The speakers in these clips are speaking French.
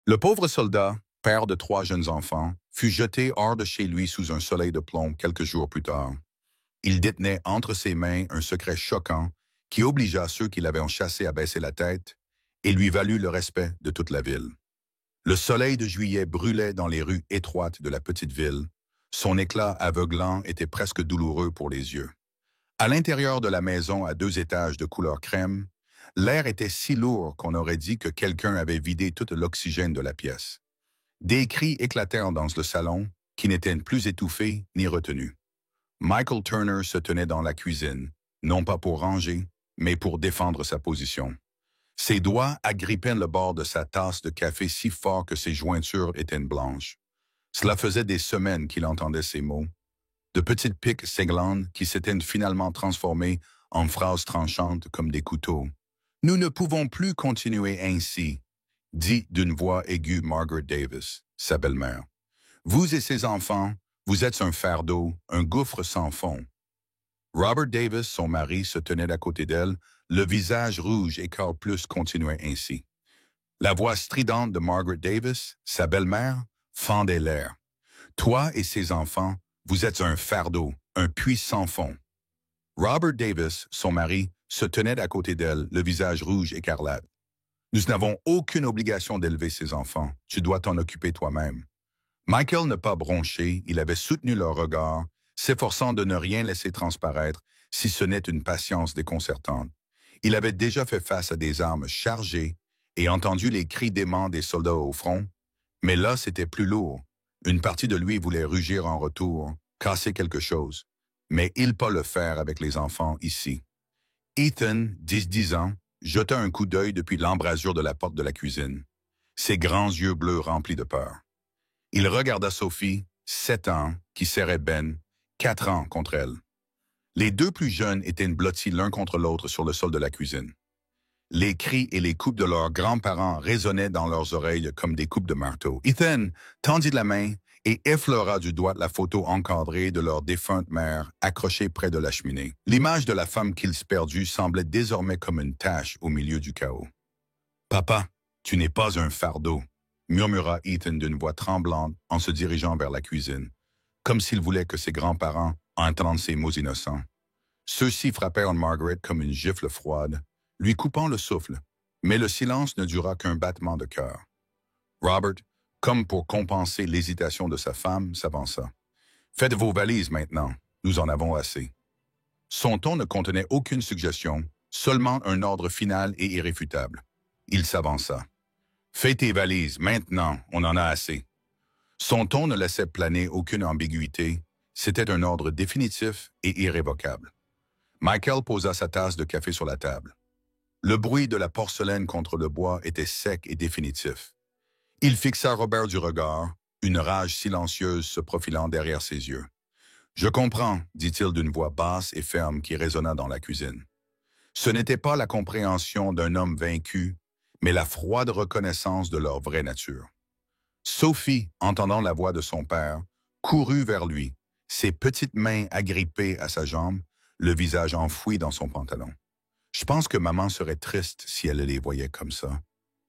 Le pauvre soldat, père de 3 jeunes enfants, fut jeté hors de chez lui sous un soleil de plomb quelques jours plus tard. Il détenait entre ses mains un secret choquant qui obligea ceux qui l'avaient enchassé à baisser la tête et lui valut le respect de toute la ville. Le soleil de juillet brûlait dans les rues étroites de la petite ville. Son éclat aveuglant était presque douloureux pour les yeux. À l'intérieur de la maison à 2 étages de couleur crème, l'air était si lourd qu'on aurait dit que quelqu'un avait vidé tout l'oxygène de la pièce. Des cris éclatèrent dans le salon, qui n'étaient plus étouffés ni retenus. Michael Turner se tenait dans la cuisine, non pas pour ranger, mais pour défendre sa position. Ses doigts agrippaient le bord de sa tasse de café si fort que ses jointures étaient blanches. Cela faisait des semaines qu'il entendait ces mots. De petites piques cinglantes qui s'étaient finalement transformées en phrases tranchantes comme des couteaux. « Nous ne pouvons plus continuer ainsi », dit d'une voix aiguë Margaret Davis, sa belle-mère. « Vous et ses enfants, vous êtes un fardeau, un gouffre sans fond. » Robert Davis, son mari, se tenait à côté d'elle, le visage rouge et Carl Plus continuait ainsi. La voix stridente de Margaret Davis, sa belle-mère, fendait l'air. « Toi et ses enfants, vous êtes un fardeau, un puits sans fond. » Robert Davis, son mari, se tenait à côté d'elle, le visage rouge écarlate. « Nous n'avons aucune obligation d'élever ces enfants. Tu dois t'en occuper toi-même. » Michael n'a pas bronché, il avait soutenu leur regard, s'efforçant de ne rien laisser transparaître, si ce n'est une patience déconcertante. Il avait déjà fait face à des armes chargées et entendu les cris d'aimants des soldats au front, mais là c'était plus lourd. Une partie de lui voulait rugir en retour, casser quelque chose, mais il pas le faire avec les enfants ici. Ethan, 10 ans, jeta un coup d'œil depuis l'embrasure de la porte de la cuisine, ses grands yeux bleus remplis de peur. Il regarda Sophie, 7 ans, qui serrait Ben, 4 ans contre elle. Les deux plus jeunes étaient blottis l'un contre l'autre sur le sol de la cuisine. Les cris et les coupes de leurs grands-parents résonnaient dans leurs oreilles comme des coupes de marteau. Ethan tendit la main et effleura du doigt la photo encadrée de leur défunte mère accrochée près de la cheminée. L'image de la femme qu'ils perdu semblait désormais comme une tache au milieu du chaos. « Papa, tu n'es pas un fardeau », murmura Ethan d'une voix tremblante en se dirigeant vers la cuisine, comme s'il voulait que ses grands-parents entendent ces mots innocents. Ceux-ci frappèrent Margaret comme une gifle froide, lui coupant le souffle, mais le silence ne dura qu'un battement de cœur. Robert, comme pour compenser l'hésitation de sa femme, s'avança. « Faites vos valises maintenant, nous en avons assez. » Son ton ne contenait aucune suggestion, seulement un ordre final et irréfutable. Il s'avança. « Fais tes valises, maintenant, on en a assez. » Son ton ne laissait planer aucune ambiguïté, c'était un ordre définitif et irrévocable. Michael posa sa tasse de café sur la table. Le bruit de la porcelaine contre le bois était sec et définitif. Il fixa Robert du regard, une rage silencieuse se profilant derrière ses yeux. « Je comprends, » dit-il d'une voix basse et ferme qui résonna dans la cuisine. Ce n'était pas la compréhension d'un homme vaincu, mais la froide reconnaissance de leur vraie nature. Sophie, entendant la voix de son père, courut vers lui, ses petites mains agrippées à sa jambe, le visage enfoui dans son pantalon. « Je pense que maman serait triste si elle les voyait comme ça, »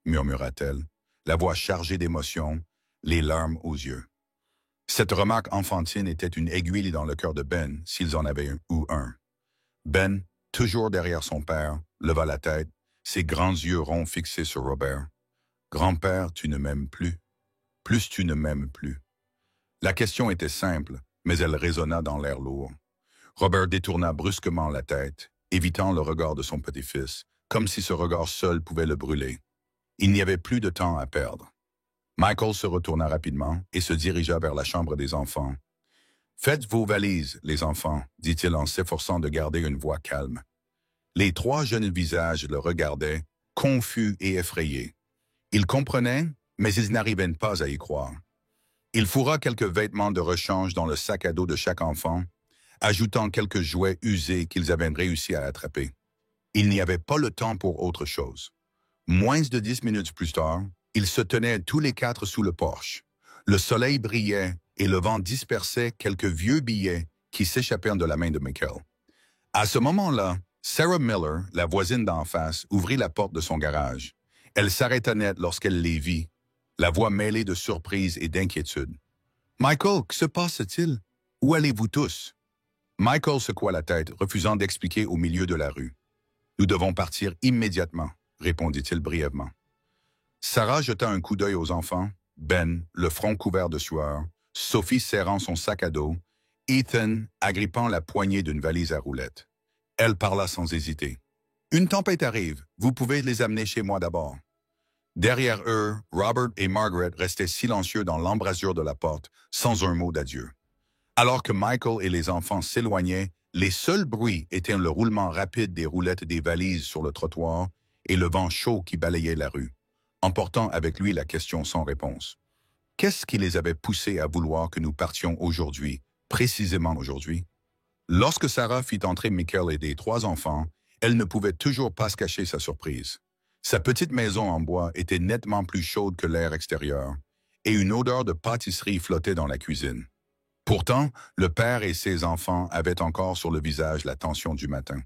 murmura-t-elle, la voix chargée d'émotion, les larmes aux yeux. Cette remarque enfantine était une aiguille dans le cœur de Ben, s'ils en avaient eu un. Ben, toujours derrière son père, leva la tête, ses grands yeux ronds fixés sur Robert. « Grand-père, tu ne m'aimes plus. Plus tu ne m'aimes plus. » La question était simple, mais elle résonna dans l'air lourd. Robert détourna brusquement la tête, évitant le regard de son petit-fils, comme si ce regard seul pouvait le brûler. Il n'y avait plus de temps à perdre. Michael se retourna rapidement et se dirigea vers la chambre des enfants. « Faites vos valises, les enfants, » dit-il en s'efforçant de garder une voix calme. Les 3 jeunes visages le regardaient, confus et effrayés. Ils comprenaient, mais ils n'arrivaient pas à y croire. Il fourra quelques vêtements de rechange dans le sac à dos de chaque enfant, ajoutant quelques jouets usés qu'ils avaient réussi à attraper. Il n'y avait pas le temps pour autre chose. Moins de 10 minutes plus tard, ils se tenaient tous les 4 sous le porche. Le soleil brillait et le vent dispersait quelques vieux billets qui s'échappèrent de la main de Michael. À ce moment-là, Sarah Miller, la voisine d'en face, ouvrit la porte de son garage. Elle s'arrêta net lorsqu'elle les vit. la voix mêlée de surprise et d'inquiétude. « Michael, que se passe-t-il? Où allez-vous tous? » Michael secoua la tête, refusant d'expliquer au milieu de la rue. « Nous devons partir immédiatement, » répondit-il brièvement. Sarah jeta un coup d'œil aux enfants, Ben, le front couvert de sueur, Sophie serrant son sac à dos, Ethan agrippant la poignée d'une valise à roulettes. Elle parla sans hésiter. « Une tempête arrive, vous pouvez les amener chez moi d'abord. » Derrière eux, Robert et Margaret restaient silencieux dans l'embrasure de la porte, sans un mot d'adieu. Alors que Michael et les enfants s'éloignaient, les seuls bruits étaient le roulement rapide des roulettes des valises sur le trottoir et le vent chaud qui balayait la rue, emportant avec lui la question sans réponse. Qu'est-ce qui les avait poussés à vouloir que nous partions aujourd'hui, précisément aujourd'hui? Lorsque Sarah fit entrer Michael et les 3 enfants, elle ne pouvait toujours pas se cacher sa surprise. Sa petite maison en bois était nettement plus chaude que l'air extérieur, et une odeur de pâtisserie flottait dans la cuisine. Pourtant, le père et ses enfants avaient encore sur le visage la tension du matin.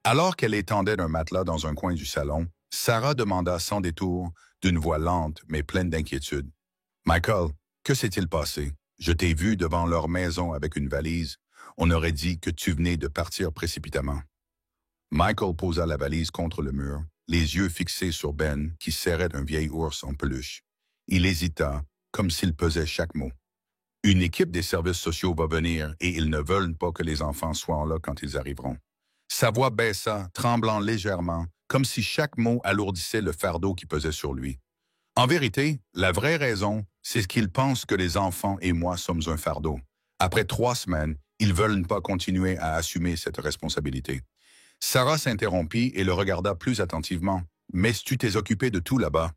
Alors qu'elle étendait un matelas dans un coin du salon, Sarah demanda sans détour, d'une voix lente mais pleine d'inquiétude. « Michael, que s'est-il passé? Je t'ai vu devant leur maison avec une valise. On aurait dit que tu venais de partir précipitamment. » Michael posa la valise contre le mur, les yeux fixés sur Ben, qui serrait un vieil ours en peluche. Il hésita, comme s'il pesait chaque mot. « Une équipe des services sociaux va venir et ils ne veulent pas que les enfants soient là quand ils arriveront. » Sa voix baissa, tremblant légèrement, comme si chaque mot alourdissait le fardeau qui pesait sur lui. En vérité, la vraie raison, c'est qu'ils pensent que les enfants et moi sommes un fardeau. Après 3 semaines, ils ne veulent pas continuer à assumer cette responsabilité. Sarah s'interrompit et le regarda plus attentivement. « Mais tu t'es occupé de tout là-bas. »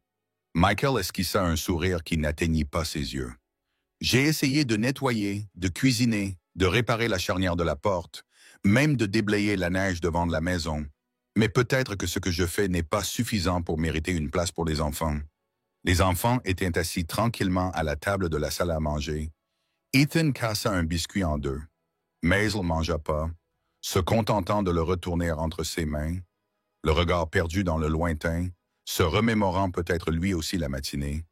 Michael esquissa un sourire qui n'atteignit pas ses yeux. « J'ai essayé de nettoyer, de cuisiner, de réparer la charnière de la porte, même de déblayer la neige devant la maison. Mais peut-être que ce que je fais n'est pas suffisant pour mériter une place pour les enfants. » Les enfants étaient assis tranquillement à la table de la salle à manger. Ethan cassa un biscuit en 2. Maisel mangea pas, se contentant de le retourner entre ses mains, le regard perdu dans le lointain, se remémorant peut-être lui aussi la matinée,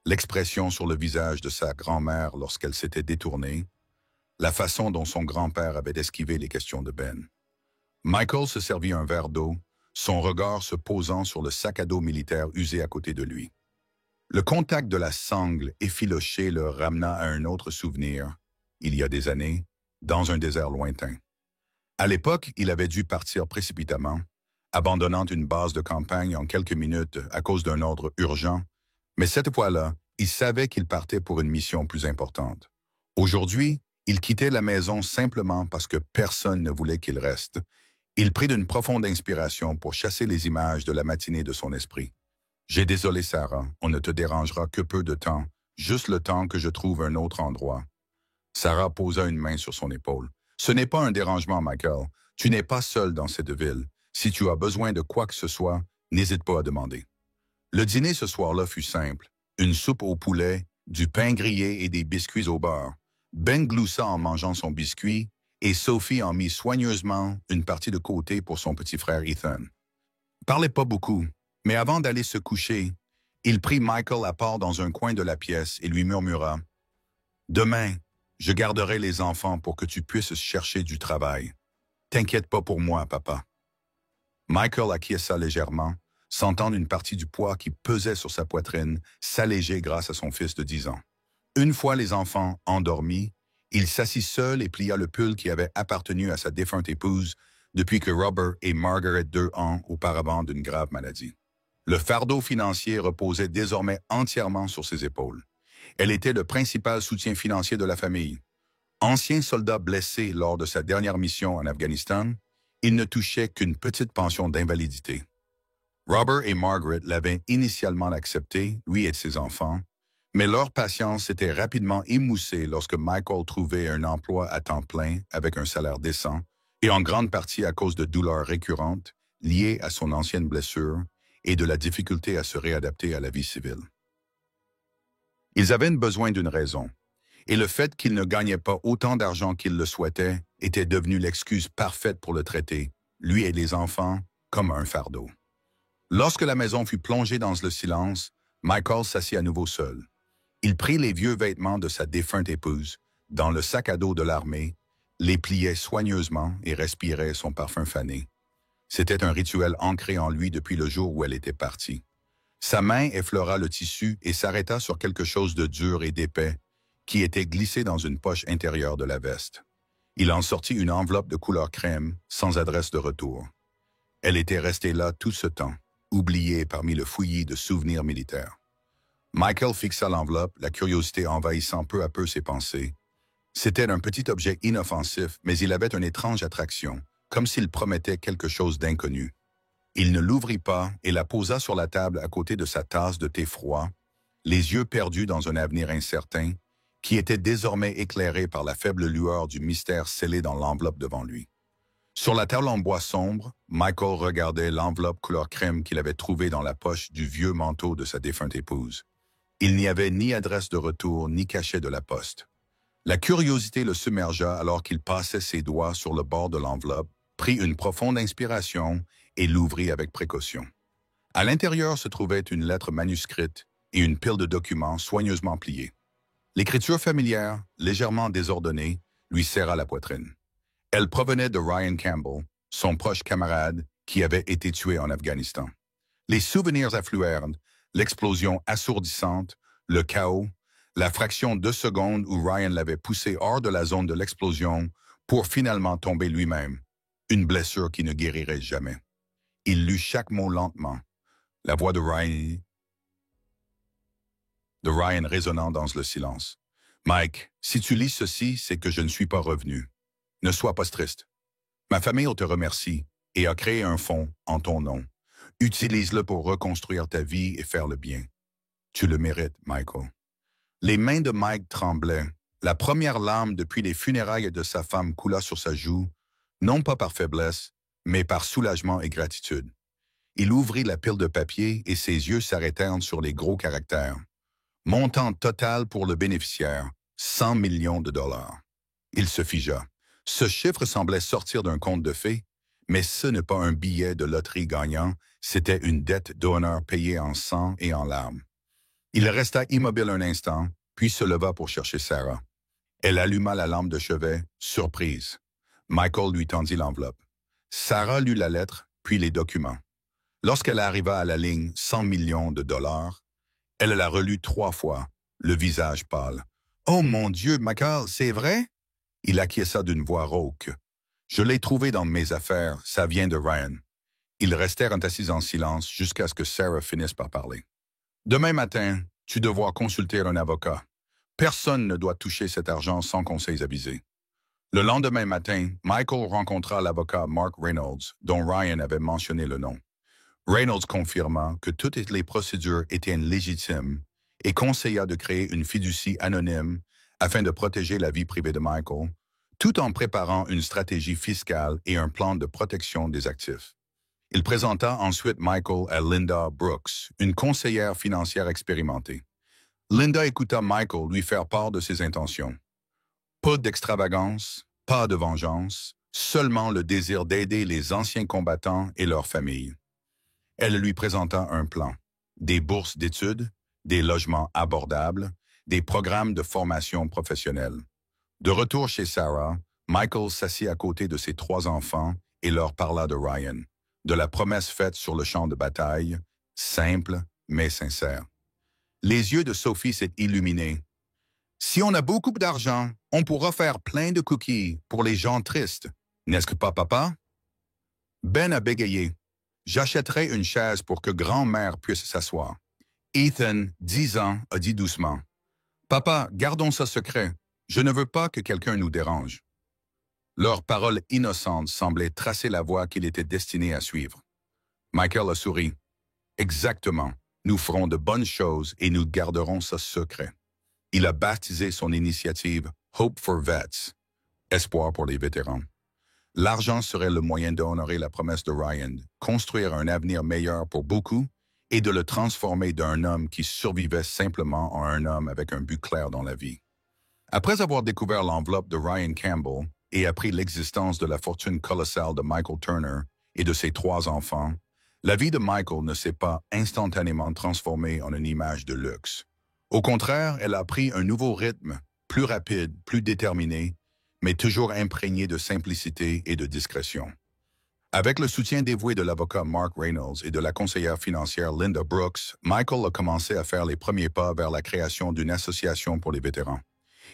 l'expression sur le visage de sa grand-mère lorsqu'elle s'était détournée, la façon dont son grand-père avait esquivé les questions de Ben. Michael se servit un verre d'eau, son regard se posant sur le sac à dos militaire usé à côté de lui. Le contact de la sangle effilochée le ramena à un autre souvenir, il y a des années, dans un désert lointain. À l'époque, il avait dû partir précipitamment, abandonnant une base de campagne en quelques minutes à cause d'un ordre urgent, mais cette fois-là, il savait qu'il partait pour une mission plus importante. Aujourd'hui, il quittait la maison simplement parce que personne ne voulait qu'il reste. Il prit d'une profonde inspiration pour chasser les images de la matinée de son esprit. « J'ai désolé, Sarah, on ne te dérangera que peu de temps, juste le temps que je trouve un autre endroit. » Sarah posa une main sur son épaule. « Ce n'est pas un dérangement, Michael. Tu n'es pas seul dans cette ville. Si tu as besoin de quoi que ce soit, n'hésite pas à demander. » Le dîner ce soir-là fut simple. Une soupe au poulet, du pain grillé et des biscuits au beurre. Ben gloussa en mangeant son biscuit et Sophie en mit soigneusement une partie de côté pour son petit frère Ethan. Parlait pas beaucoup, mais avant d'aller se coucher, il prit Michael à part dans un coin de la pièce et lui murmura « Demain, je garderai les enfants pour que tu puisses chercher du travail. T'inquiète pas pour moi, papa. » Michael acquiesça légèrement, sentant une partie du poids qui pesait sur sa poitrine s'alléger grâce à son fils de 10 ans. Une fois les enfants endormis, il s'assit seul et plia le pull qui avait appartenu à sa défunte épouse depuis que Robert et Margaret 2 ans auparavant d'une grave maladie. Le fardeau financier reposait désormais entièrement sur ses épaules. Elle était le principal soutien financier de la famille. Ancien soldat blessé lors de sa dernière mission en Afghanistan, il ne touchait qu'une petite pension d'invalidité. Robert et Margaret l'avaient initialement accepté, lui et ses enfants, mais leur patience s'était rapidement émoussée lorsque Michael trouvait un emploi à temps plein avec un salaire décent, et en grande partie à cause de douleurs récurrentes liées à son ancienne blessure et de la difficulté à se réadapter à la vie civile. Ils avaient besoin d'une raison, et le fait qu'ils ne gagnaient pas autant d'argent qu'ils le souhaitaient était devenu l'excuse parfaite pour le traiter, lui et les enfants, comme un fardeau. Lorsque la maison fut plongée dans le silence, Michael s'assit à nouveau seul. Il prit les vieux vêtements de sa défunte épouse, dans le sac à dos de l'armée, les pliait soigneusement et respirait son parfum fané. C'était un rituel ancré en lui depuis le jour où elle était partie. Sa main effleura le tissu et s'arrêta sur quelque chose de dur et d'épais qui était glissé dans une poche intérieure de la veste. Il en sortit une enveloppe de couleur crème, sans adresse de retour. Elle était restée là tout ce temps, oubliée parmi le fouillis de souvenirs militaires. Michael fixa l'enveloppe, la curiosité envahissant peu à peu ses pensées. C'était un petit objet inoffensif, mais il avait une étrange attraction, comme s'il promettait quelque chose d'inconnu. Il ne l'ouvrit pas et la posa sur la table à côté de sa tasse de thé froid, les yeux perdus dans un avenir incertain, qui était désormais éclairé par la faible lueur du mystère scellé dans l'enveloppe devant lui. Sur la table en bois sombre, Michael regardait l'enveloppe couleur crème qu'il avait trouvée dans la poche du vieux manteau de sa défunte épouse. Il n'y avait ni adresse de retour ni cachet de la poste. La curiosité le submergea alors qu'il passait ses doigts sur le bord de l'enveloppe, prit une profonde inspiration et l'ouvrit avec précaution. À l'intérieur se trouvait une lettre manuscrite et une pile de documents soigneusement pliés. L'écriture familière, légèrement désordonnée, lui serra la poitrine. Elle provenait de Ryan Campbell, son proche camarade qui avait été tué en Afghanistan. Les souvenirs affluèrent, l'explosion assourdissante, le chaos, la fraction de seconde où Ryan l'avait poussé hors de la zone de l'explosion pour finalement tomber lui-même, une blessure qui ne guérirait jamais. Il lut chaque mot lentement, la voix de Ryan résonnant dans le silence. « Mike, si tu lis ceci, c'est que je ne suis pas revenu. Ne sois pas triste. Ma famille te remercie et a créé un fonds en ton nom. Utilise-le pour reconstruire ta vie et faire le bien. Tu le mérites, Michael. » Les mains de Mike tremblaient. La première larme depuis les funérailles de sa femme coula sur sa joue, non pas par faiblesse, mais par soulagement et gratitude. Il ouvrit la pile de papier et ses yeux s'arrêtèrent sur les gros caractères. Montant total pour le bénéficiaire, 100 millions de dollars. Il se figea. Ce chiffre semblait sortir d'un conte de fées, mais ce n'est pas un billet de loterie gagnant, c'était une dette d'honneur payée en sang et en larmes. Il resta immobile un instant, puis se leva pour chercher Sarah. Elle alluma la lampe de chevet, surprise. Michael lui tendit l'enveloppe. Sarah lut la lettre, puis les documents. Lorsqu'elle arriva à la ligne 100 millions de dollars, elle la relut 3 fois, le visage pâle. « Oh mon Dieu, Michael, c'est vrai? » Il acquiesça d'une voix rauque. « Je l'ai trouvé dans mes affaires, ça vient de Ryan. » Ils restèrent assis en silence jusqu'à ce que Sarah finisse par parler. « Demain matin, tu devras consulter un avocat. Personne ne doit toucher cet argent sans conseils avisés. » Le lendemain matin, Michael rencontra l'avocat Mark Reynolds, dont Ryan avait mentionné le nom. Reynolds confirma que toutes les procédures étaient légitimes et conseilla de créer une fiducie anonyme afin de protéger la vie privée de Michael, tout en préparant une stratégie fiscale et un plan de protection des actifs. Il présenta ensuite Michael à Linda Brooks, une conseillère financière expérimentée. Linda écouta Michael lui faire part de ses intentions. Pas d'extravagance, pas de vengeance, seulement le désir d'aider les anciens combattants et leurs familles. Elle lui présenta un plan, des bourses d'études, des logements abordables, des programmes de formation professionnelle. De retour chez Sarah, Michael s'assit à côté de ses 3 enfants et leur parla de Ryan, de la promesse faite sur le champ de bataille, simple mais sincère. Les yeux de Sophie s'étaient illuminés. « Si on a beaucoup d'argent, on pourra faire plein de cookies pour les gens tristes, n'est-ce pas, papa? » Ben a bégayé. « J'achèterai une chaise pour que grand-mère puisse s'asseoir. » Ethan, 10 ans, a dit doucement. « Papa, gardons ça secret. Je ne veux pas que quelqu'un nous dérange. » Leurs paroles innocentes semblaient tracer la voie qu'il était destiné à suivre. Michael a souri. « Exactement. Nous ferons de bonnes choses et nous garderons ça secret. » Il a baptisé son initiative Hope for Vets, Espoir pour les vétérans. L'argent serait le moyen d'honorer la promesse de Ryan, construire un avenir meilleur pour beaucoup et de le transformer d'un homme qui survivait simplement en un homme avec un but clair dans la vie. Après avoir découvert l'enveloppe de Ryan Campbell et appris l'existence de la fortune colossale de Michael Turner et de ses 3 enfants, La vie de Michael ne s'est pas instantanément transformée en une image de luxe. Au contraire, elle a pris un nouveau rythme, plus rapide, plus déterminé, mais toujours imprégné de simplicité et de discrétion. Avec le soutien dévoué de l'avocat Mark Reynolds et de la conseillère financière Linda Brooks, Michael a commencé à faire les premiers pas vers la création d'une association pour les vétérans.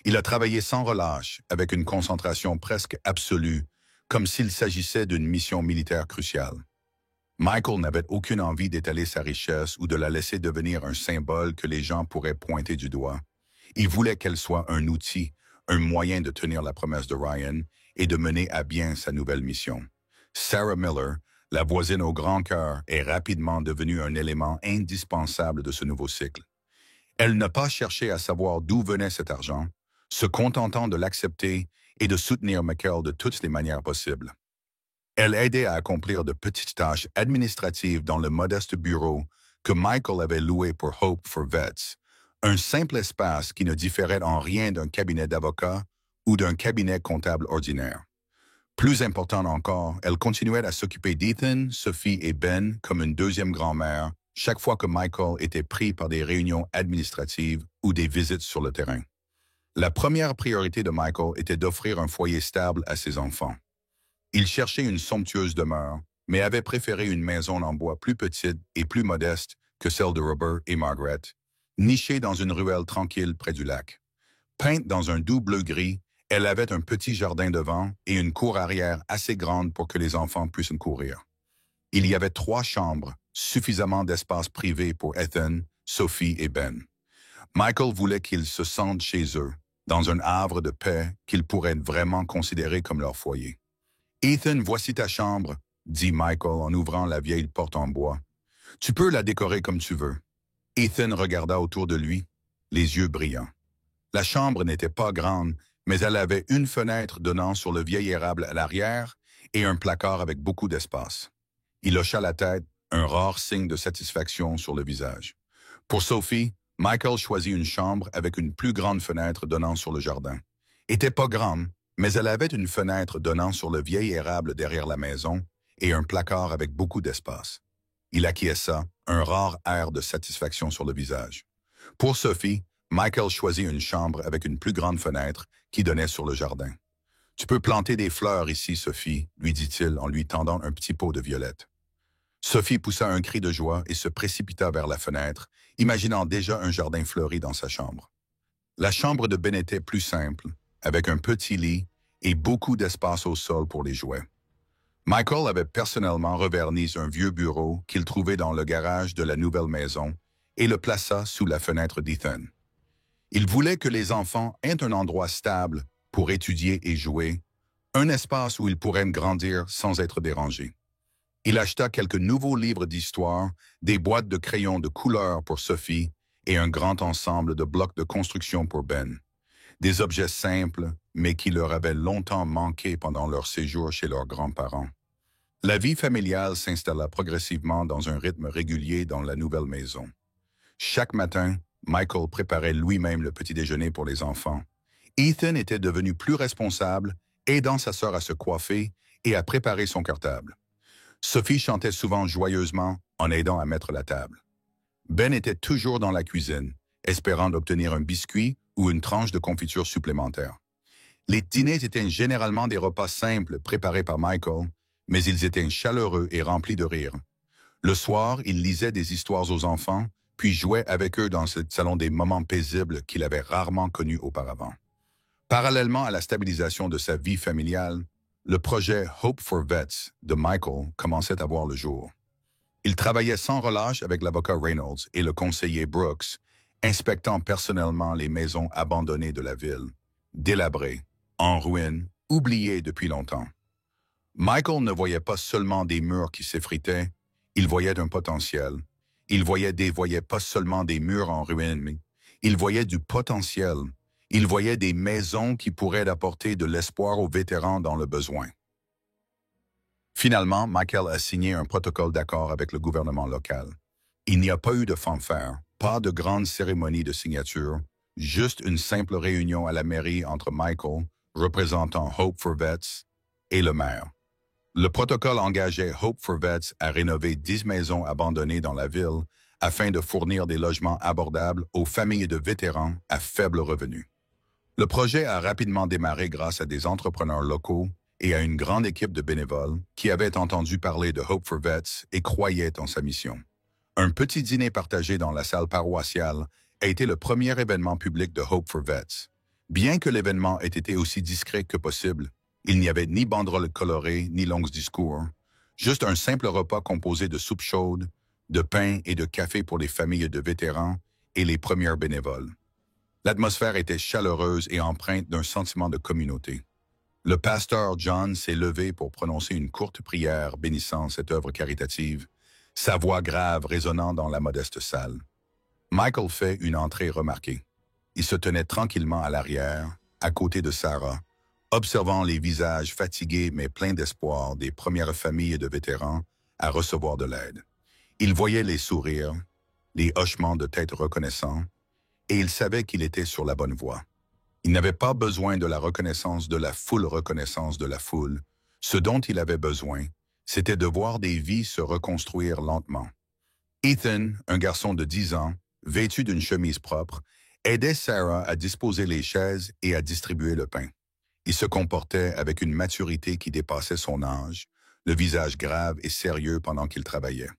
Il a travaillé sans relâche, avec une concentration presque absolue, comme s'il s'agissait d'une mission militaire cruciale. Michael n'avait aucune envie d'étaler sa richesse ou de la laisser devenir un symbole que les gens pourraient pointer du doigt. Il voulait qu'elle soit un outil, un moyen de tenir la promesse de Ryan et de mener à bien sa nouvelle mission. Sarah Miller, la voisine au grand cœur, est rapidement devenue un élément indispensable de ce nouveau cycle. Elle n'a pas cherché à savoir d'où venait cet argent, se contentant de l'accepter et de soutenir Michael de toutes les manières possibles. Elle aidait à accomplir de petites tâches administratives dans le modeste bureau que Michael avait loué pour Hope for Vets, un simple espace qui ne différait en rien d'un cabinet d'avocat ou d'un cabinet comptable ordinaire. Plus important encore, elle continuait à s'occuper d'Ethan, Sophie et Ben comme une deuxième grand-mère chaque fois que Michael était pris par des réunions administratives ou des visites sur le terrain. La première priorité de Michael était d'offrir un foyer stable à ses enfants. Il cherchait une somptueuse demeure, mais avait préféré une maison en bois plus petite et plus modeste que celle de Robert et Margaret, nichée dans une ruelle tranquille près du lac. Peinte dans un doux bleu-gris, elle avait un petit jardin devant et une cour arrière assez grande pour que les enfants puissent courir. Il y avait 3 chambres, suffisamment d'espace privé pour Ethan, Sophie et Ben. Michael voulait qu'ils se sentent chez eux, dans un havre de paix qu'ils pourraient vraiment considérer comme leur foyer. « Ethan, voici ta chambre, » dit Michael en ouvrant la vieille porte en bois. « Tu peux la décorer comme tu veux. » Ethan regarda autour de lui, les yeux brillants. La chambre n'était pas grande, mais elle avait une fenêtre donnant sur le vieil érable à l'arrière et un placard avec beaucoup d'espace. Il hocha la tête, un rare signe de satisfaction sur le visage. Pour Sophie, Michael choisit une chambre avec une plus grande fenêtre donnant sur le jardin. Était pas grande, mais elle avait une fenêtre donnant sur le vieil érable derrière la maison et un placard avec beaucoup d'espace. Il acquiesça, un rare air de satisfaction sur le visage. Pour Sophie, Michael choisit une chambre avec une plus grande fenêtre qui donnait sur le jardin. « Tu peux planter des fleurs ici, Sophie, » lui dit-il en lui tendant un petit pot de violettes. Sophie poussa un cri de joie et se précipita vers la fenêtre, imaginant déjà un jardin fleuri dans sa chambre. La chambre de Ben était plus simple, avec un petit lit et beaucoup d'espace au sol pour les jouets. Michael avait personnellement reverni un vieux bureau qu'il trouvait dans le garage de la nouvelle maison et le plaça sous la fenêtre d'Ethan. Il voulait que les enfants aient un endroit stable pour étudier et jouer, un espace où ils pourraient grandir sans être dérangés. Il acheta quelques nouveaux livres d'histoire, des boîtes de crayons de couleur pour Sophie et un grand ensemble de blocs de construction pour Ben. Des objets simples, mais qui leur avaient longtemps manqué pendant leur séjour chez leurs grands-parents. La vie familiale s'installa progressivement dans un rythme régulier dans la nouvelle maison. Chaque matin, Michael préparait lui-même le petit déjeuner pour les enfants. Ethan était devenu plus responsable, aidant sa sœur à se coiffer et à préparer son cartable. Sophie chantait souvent joyeusement en aidant à mettre la table. Ben était toujours dans la cuisine, espérant d'obtenir un biscuit ou une tranche de confiture supplémentaire. Les dîners étaient généralement des repas simples préparés par Michael, mais ils étaient chaleureux et remplis de rire. Le soir, il lisait des histoires aux enfants, puis jouait avec eux dans ce salon des moments paisibles qu'il avait rarement connus auparavant. Parallèlement à la stabilisation de sa vie familiale, le projet Hope for Vets de Michael commençait à voir le jour. Il travaillait sans relâche avec l'avocat Reynolds et le conseiller Brooks, inspectant personnellement les maisons abandonnées de la ville, délabrées, en ruine, oubliées depuis longtemps. Michael ne voyait pas seulement des murs qui s'effritaient, il voyait un potentiel. Il voyait pas seulement des murs en ruine, mais il voyait du potentiel. Il voyait des maisons qui pourraient apporter de l'espoir aux vétérans dans le besoin. Finalement, Michael a signé un protocole d'accord avec le gouvernement local. Il n'y a pas eu de fanfare, pas de grande cérémonie de signature, juste une simple réunion à la mairie entre Michael, représentant Hope for Vets, et le maire. Le protocole engageait Hope for Vets à rénover 10 maisons abandonnées dans la ville afin de fournir des logements abordables aux familles de vétérans à faible revenu. Le projet a rapidement démarré grâce à des entrepreneurs locaux et à une grande équipe de bénévoles qui avaient entendu parler de Hope for Vets et croyaient en sa mission. Un petit dîner partagé dans la salle paroissiale a été le premier événement public de Hope for Vets. Bien que l'événement ait été aussi discret que possible, il n'y avait ni banderoles colorées ni longs discours, juste un simple repas composé de soupe chaude, de pain et de café pour les familles de vétérans et les premiers bénévoles. L'atmosphère était chaleureuse et empreinte d'un sentiment de communauté. Le pasteur John s'est levé pour prononcer une courte prière bénissant cette œuvre caritative, sa voix grave résonnant dans la modeste salle. Michael fait une entrée remarquée. Il se tenait tranquillement à l'arrière, à côté de Sarah, observant les visages fatigués mais pleins d'espoir des premières familles de vétérans à recevoir de l'aide. Il voyait les sourires, les hochements de tête reconnaissants, et il savait qu'il était sur la bonne voie. Il n'avait pas besoin de la reconnaissance de la reconnaissance de la foule. Ce dont il avait besoin, c'était de voir des vies se reconstruire lentement. Ethan, un garçon de 10 ans, vêtu d'une chemise propre, aidait Sarah à disposer les chaises et à distribuer le pain. Il se comportait avec une maturité qui dépassait son âge, le visage grave et sérieux pendant qu'il travaillait.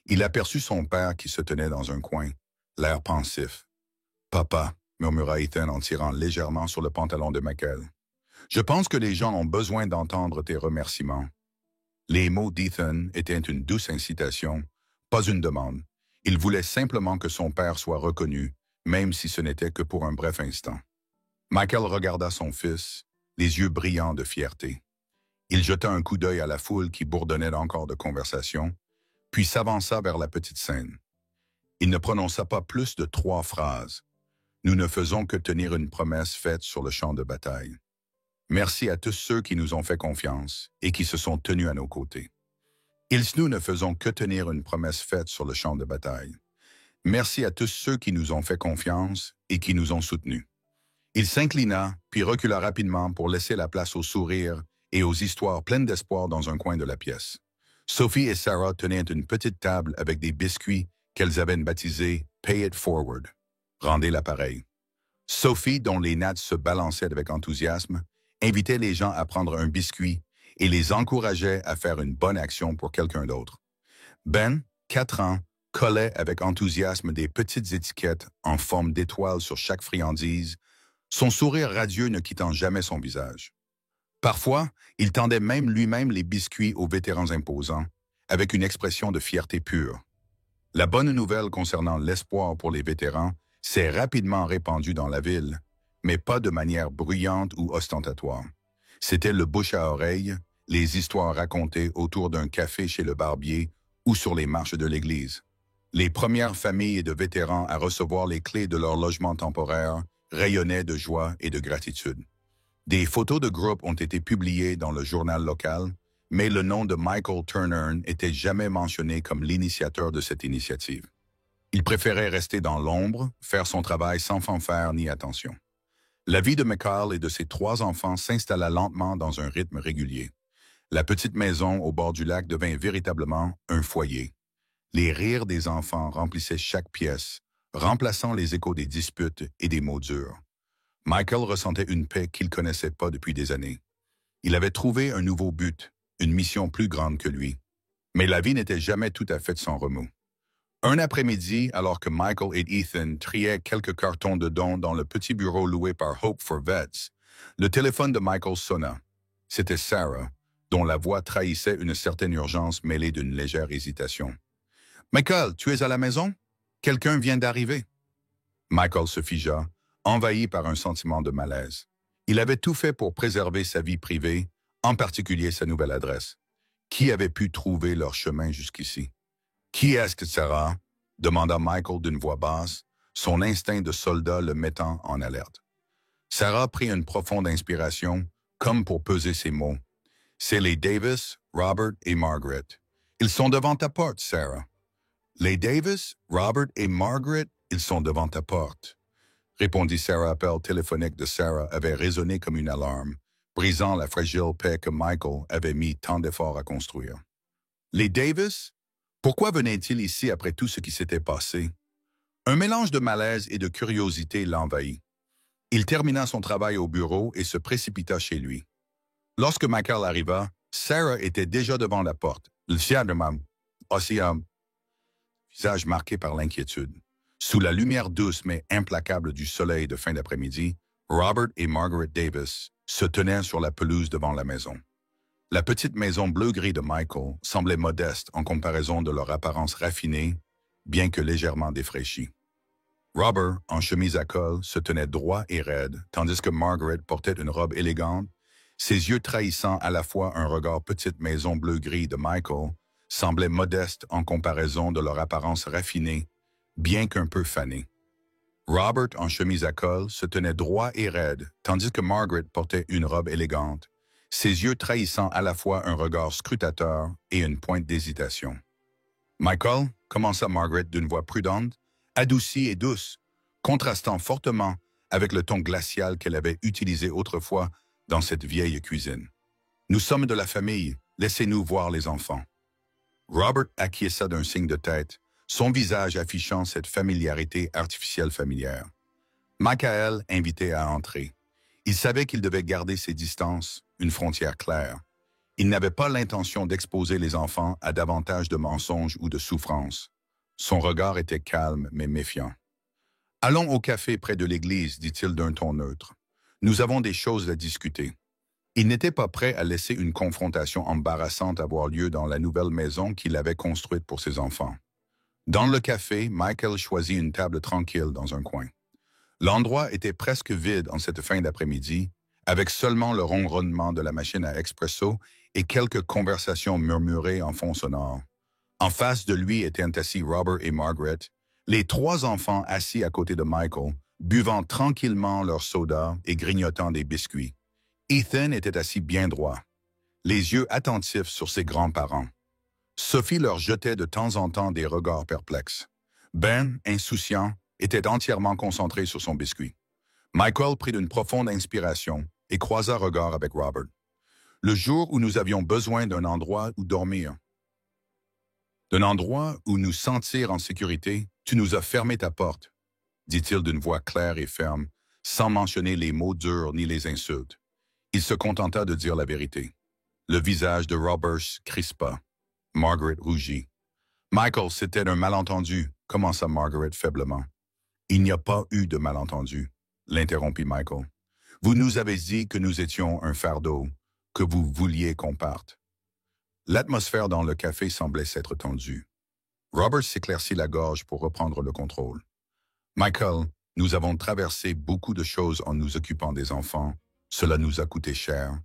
Il aperçut son père qui se tenait dans un coin, l'air pensif. « Papa », murmura Ethan en tirant légèrement sur le pantalon de Michael. « Je pense que les gens ont besoin d'entendre tes remerciements. » Les mots d'Ethan étaient une douce incitation, pas une demande. Il voulait simplement que son père soit reconnu, même si ce n'était que pour un bref instant. Michael regarda son fils, les yeux brillants de fierté. Il jeta un coup d'œil à la foule qui bourdonnait encore de conversation, puis s'avança vers la petite scène. Il ne prononça pas plus de 3 phrases. Nous ne faisons que tenir une promesse faite sur le champ de bataille. Merci à tous ceux qui nous ont fait confiance et qui se sont tenus à nos côtés. Nous ne faisons que tenir une promesse faite sur le champ de bataille. Merci à tous ceux qui nous ont fait confiance et qui nous ont soutenus. Il s'inclina, puis recula rapidement pour laisser la place aux sourires et aux histoires pleines d'espoir dans un coin de la pièce. Sophie et Sarah tenaient une petite table avec des biscuits qu'elles avaient baptisés « Pay it forward ». Rendez l'appareil. Sophie, dont les nattes se balançaient avec enthousiasme, invitait les gens à prendre un biscuit et les encourageait à faire une bonne action pour quelqu'un d'autre. Ben, 4 ans, collait avec enthousiasme des petites étiquettes en forme d'étoiles sur chaque friandise, son sourire radieux ne quittant jamais son visage. Parfois, il tendait même lui-même les biscuits aux vétérans imposants, avec une expression de fierté pure. La bonne nouvelle concernant l'espoir pour les vétérans s'est rapidement répandue dans la ville, mais pas de manière bruyante ou ostentatoire. C'était le bouche à oreille, les histoires racontées autour d'un café chez le barbier ou sur les marches de l'église. Les premières familles de vétérans à recevoir les clés de leur logement temporaire rayonnaient de joie et de gratitude. Des photos de groupe ont été publiées dans le journal local, mais le nom de Michael Turner n'était jamais mentionné comme l'initiateur de cette initiative. Il préférait rester dans l'ombre, faire son travail sans fanfare ni attention. La vie de Michael et de ses 3 enfants s'installa lentement dans un rythme régulier. La petite maison au bord du lac devint véritablement un foyer. Les rires des enfants remplissaient chaque pièce, remplaçant les échos des disputes et des mots durs. Michael ressentait une paix qu'il ne connaissait pas depuis des années. Il avait trouvé un nouveau but, une mission plus grande que lui. Mais la vie n'était jamais tout à fait sans remous. Un après-midi, alors que Michael et Ethan triaient quelques cartons de dons dans le petit bureau loué par Hope for Vets, le téléphone de Michael sonna. C'était Sarah, dont la voix trahissait une certaine urgence mêlée d'une légère hésitation. « Michael, tu es à la maison? Quelqu'un vient d'arriver. » Michael se figea, envahi par un sentiment de malaise. Il avait tout fait pour préserver sa vie privée, en particulier sa nouvelle adresse. Qui avait pu trouver leur chemin jusqu'ici? « Qui est-ce que Sarah? » demanda Michael d'une voix basse, son instinct de soldat le mettant en alerte. Sarah prit une profonde inspiration, comme pour peser ses mots. « C'est les Davis, Robert et Margaret. Ils sont devant ta porte, Sarah. »« Les Davis, Robert et Margaret, ils sont devant ta porte. » Répondit Sarah. L'appel téléphonique de Sarah avait résonné comme une alarme, brisant la fragile paix que Michael avait mis tant d'efforts à construire. Les Davis? Pourquoi venaient-ils ici après tout ce qui s'était passé? Un mélange de malaise et de curiosité l'envahit. Il termina son travail au bureau et se précipita chez lui. Lorsque Michael arriva, Sarah était déjà devant la porte, le visage marqué par l'inquiétude. Sous la lumière douce mais implacable du soleil de fin d'après-midi, Robert et Margaret Davis se tenaient sur la pelouse devant la maison. La petite maison bleu-gris de Michael semblait modeste en comparaison de leur apparence raffinée, bien que légèrement défraîchie. Robert, en chemise à col, se tenait droit et raide, tandis que Margaret portait une robe élégante, ses yeux trahissant à la fois un regard petite maison bleu-gris de Michael, semblaient modestes en comparaison de leur apparence raffinée, bien qu'un peu fanée. Robert, en chemise à col, se tenait droit et raide, tandis que Margaret portait une robe élégante, ses yeux trahissant à la fois un regard scrutateur et une pointe d'hésitation. « Michael » commença Margaret d'une voix prudente, adoucie et douce, contrastant fortement avec le ton glacial qu'elle avait utilisé autrefois dans cette vieille cuisine. « Nous sommes de la famille, laissez-nous voir les enfants. » Robert acquiesça d'un signe de tête, son visage affichant cette familiarité artificielle familière. Michael invitait à entrer. Il savait qu'il devait garder ses distances, une frontière claire. Il n'avait pas l'intention d'exposer les enfants à davantage de mensonges ou de souffrances. Son regard était calme mais méfiant. « Allons au café près de l'église, dit-il d'un ton neutre. Nous avons des choses à discuter. » Il n'était pas prêt à laisser une confrontation embarrassante avoir lieu dans la nouvelle maison qu'il avait construite pour ses enfants. Dans le café, Michael choisit une table tranquille dans un coin. L'endroit était presque vide en cette fin d'après-midi, avec seulement le ronronnement de la machine à expresso et quelques conversations murmurées en fond sonore. En face de lui étaient assis Robert et Margaret, les trois enfants assis à côté de Michael, buvant tranquillement leur soda et grignotant des biscuits. Ethan était assis bien droit, les yeux attentifs sur ses grands-parents. Sophie leur jetait de temps en temps des regards perplexes. Ben, insouciant, était entièrement concentré sur son biscuit. Michael prit une profonde inspiration et croisa regard avec Robert. « Le jour où nous avions besoin d'un endroit où dormir, d'un endroit où nous sentir en sécurité, tu nous as fermé ta porte, dit-il d'une voix claire et ferme, sans mentionner les mots durs ni les insultes. Il se contenta de dire la vérité. Le visage de Robert crispa. Margaret rougit. « Michael, c'était un malentendu, commença Margaret faiblement. « Il n'y a pas eu de malentendu, l'interrompit Michael. Vous nous avez dit que nous étions un fardeau, que vous vouliez qu'on parte. » L'atmosphère dans le café semblait s'être tendue. Robert s'éclaircit la gorge pour reprendre le contrôle. « Michael, nous avons traversé beaucoup de choses en nous occupant des enfants. Cela nous a coûté cher.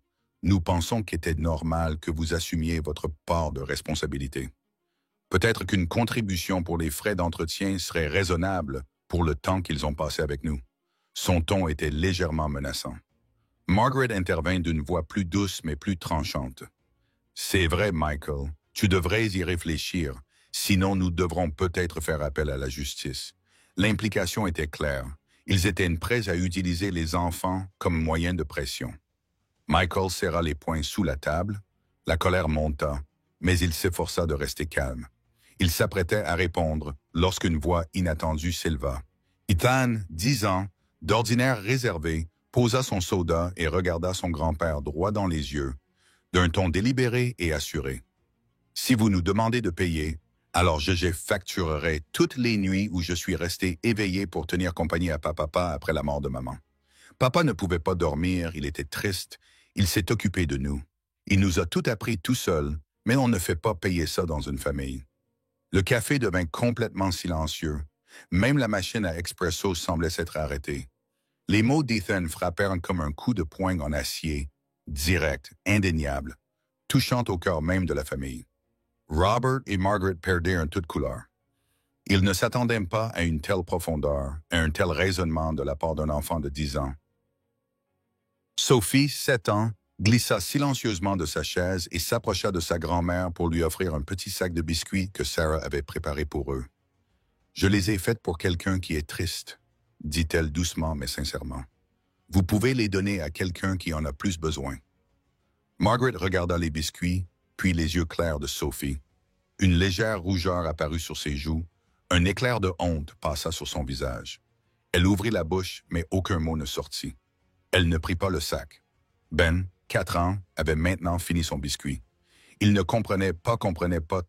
Nous pensons qu'il était normal que vous assumiez votre part de responsabilité. Peut-être qu'une contribution pour les frais d'entretien serait raisonnable pour le temps qu'ils ont passé avec nous. » Son ton était légèrement menaçant. Margaret intervint d'une voix plus douce mais plus tranchante. « C'est vrai, Michael, tu devrais y réfléchir, sinon nous devrons peut-être faire appel à la justice. » L'implication était claire. Ils étaient prêts à utiliser les enfants comme moyen de pression. Michael serra les poings sous la table. La colère monta, mais il s'efforça de rester calme. Il s'apprêtait à répondre lorsqu'une voix inattendue s'éleva. Ethan, 10 ans, d'ordinaire réservé, posa son soda et regarda son grand-père droit dans les yeux, d'un ton délibéré et assuré. « Si vous nous demandez de payer, alors je facturerai toutes les nuits où je suis resté éveillé pour tenir compagnie à papa après la mort de maman. Papa ne pouvait pas dormir, il était triste, il s'est occupé de nous. Il nous a tout appris tout seul, mais on ne fait pas payer ça dans une famille. » Le café devint complètement silencieux. Même la machine à expresso semblait s'être arrêtée. Les mots d'Ethan frappèrent comme un coup de poing en acier, direct, indéniable, touchant au cœur même de la famille. Robert et Margaret perdirent toute couleur. Ils ne s'attendaient pas à une telle profondeur, à un tel raisonnement de la part d'un enfant de 10 ans. Sophie, 7 ans, glissa silencieusement de sa chaise et s'approcha de sa grand-mère pour lui offrir un petit sac de biscuits que Sarah avait préparé pour eux. « Je les ai faites pour quelqu'un qui est triste, » dit-elle doucement mais sincèrement. Vous pouvez les donner à quelqu'un qui en a plus besoin. Margaret regarda les biscuits, puis les yeux clairs de Sophie. Une légère rougeur apparut sur ses joues. Un éclair de honte passa sur son visage. Elle ouvrit la bouche, mais aucun mot ne sortit. Elle ne prit pas le sac. Ben, 4 ans, avait maintenant fini son biscuit. Il ne comprenait pas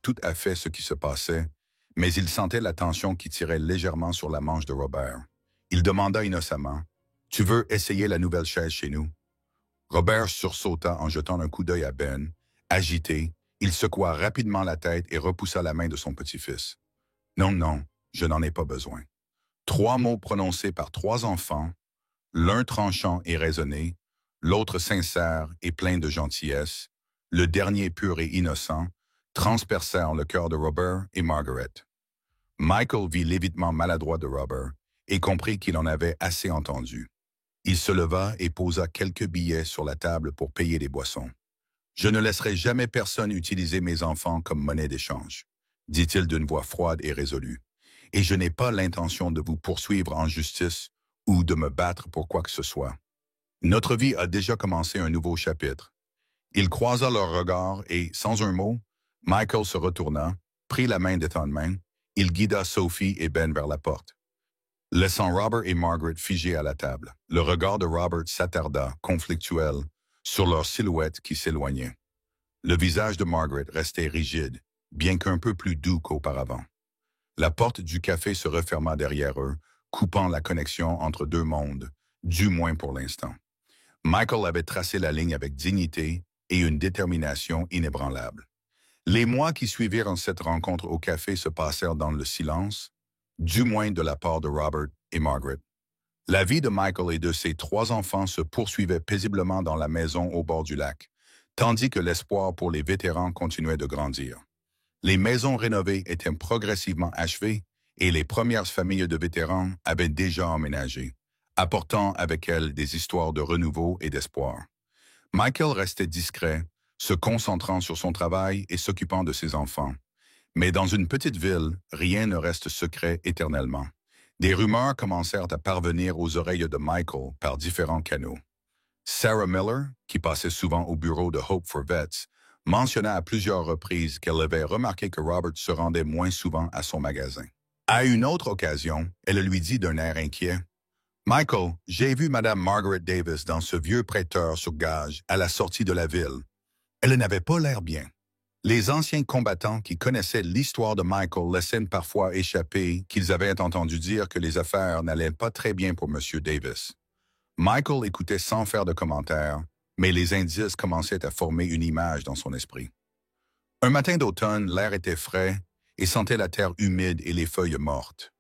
tout à fait ce qui se passait, mais il sentait la tension qui tirait légèrement sur la manche de Robert. Il demanda innocemment, « Tu veux essayer la nouvelle chaise chez nous? » Robert sursauta en jetant un coup d'œil à Ben. Agité, il secoua rapidement la tête et repoussa la main de son petit-fils. « Non, non, je n'en ai pas besoin. » 3 mots prononcés par 3 enfants, l'un tranchant et raisonné, l'autre sincère et plein de gentillesse, le dernier pur et innocent, transpercèrent le cœur de Robert et Margaret. Michael vit l'évitement maladroit de Robert et comprit qu'il en avait assez entendu. Il se leva et posa quelques billets sur la table pour payer les boissons. « Je ne laisserai jamais personne utiliser mes enfants comme monnaie d'échange, » dit-il d'une voix froide et résolue. « Et je n'ai pas l'intention de vous poursuivre en justice ou de me battre pour quoi que ce soit. Notre vie a déjà commencé un nouveau chapitre. » Il croisa leurs regards et, sans un mot, Michael se retourna, prit la main d'Ethan de main, il guida Sophie et Ben vers la porte. Laissant Robert et Margaret figés à la table, le regard de Robert s'attarda, conflictuel, sur leur silhouette qui s'éloignait. Le visage de Margaret restait rigide, bien qu'un peu plus doux qu'auparavant. La porte du café se referma derrière eux, coupant la connexion entre 2 mondes, du moins pour l'instant. Michael avait tracé la ligne avec dignité et une détermination inébranlable. Les mois qui suivirent cette rencontre au café se passèrent dans le silence, du moins de la part de Robert et Margaret. La vie de Michael et de ses 3 enfants se poursuivait paisiblement dans la maison au bord du lac, tandis que l'espoir pour les vétérans continuait de grandir. Les maisons rénovées étaient progressivement achevées et les premières familles de vétérans avaient déjà emménagé, apportant avec elles des histoires de renouveau et d'espoir. Michael restait discret, se concentrant sur son travail et s'occupant de ses enfants. Mais dans une petite ville, rien ne reste secret éternellement. Des rumeurs commencèrent à parvenir aux oreilles de Michael par différents canaux. Sarah Miller, qui passait souvent au bureau de Hope for Vets, mentionna à plusieurs reprises qu'elle avait remarqué que Robert se rendait moins souvent à son magasin. À une autre occasion, elle lui dit d'un air inquiet, « Michael, j'ai vu Mme Margaret Davis dans ce vieux prêteur sur gage à la sortie de la ville. Elle n'avait pas l'air bien. » Les anciens combattants qui connaissaient l'histoire de Michael laissaient parfois échapper qu'ils avaient entendu dire que les affaires n'allaient pas très bien pour M. Davis. Michael écoutait sans faire de commentaires, mais les indices commençaient à former une image dans son esprit. Un matin d'automne, l'air était frais et sentait la terre humide et les feuilles mortes.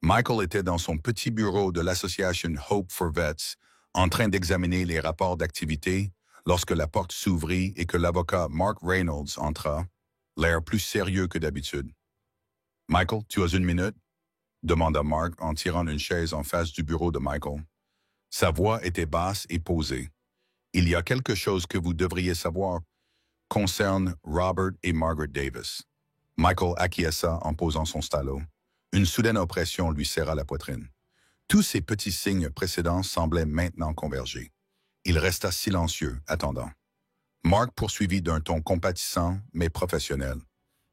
Michael était dans son petit bureau de l'association Hope for Vets, en train d'examiner les rapports d'activité, lorsque la porte s'ouvrit et que l'avocat Mark Reynolds entra, l'air plus sérieux que d'habitude. « Michael, tu as 1 minute? » demanda Mark en tirant une chaise en face du bureau de Michael. Sa voix était basse et posée. « Il y a quelque chose que vous devriez savoir concerne Robert et Margaret Davis. » Michael acquiesça en posant son stylo. Une soudaine oppression lui serra la poitrine. Tous ces petits signes précédents semblaient maintenant converger. Il resta silencieux, attendant. Mark poursuivit d'un ton compatissant, mais professionnel.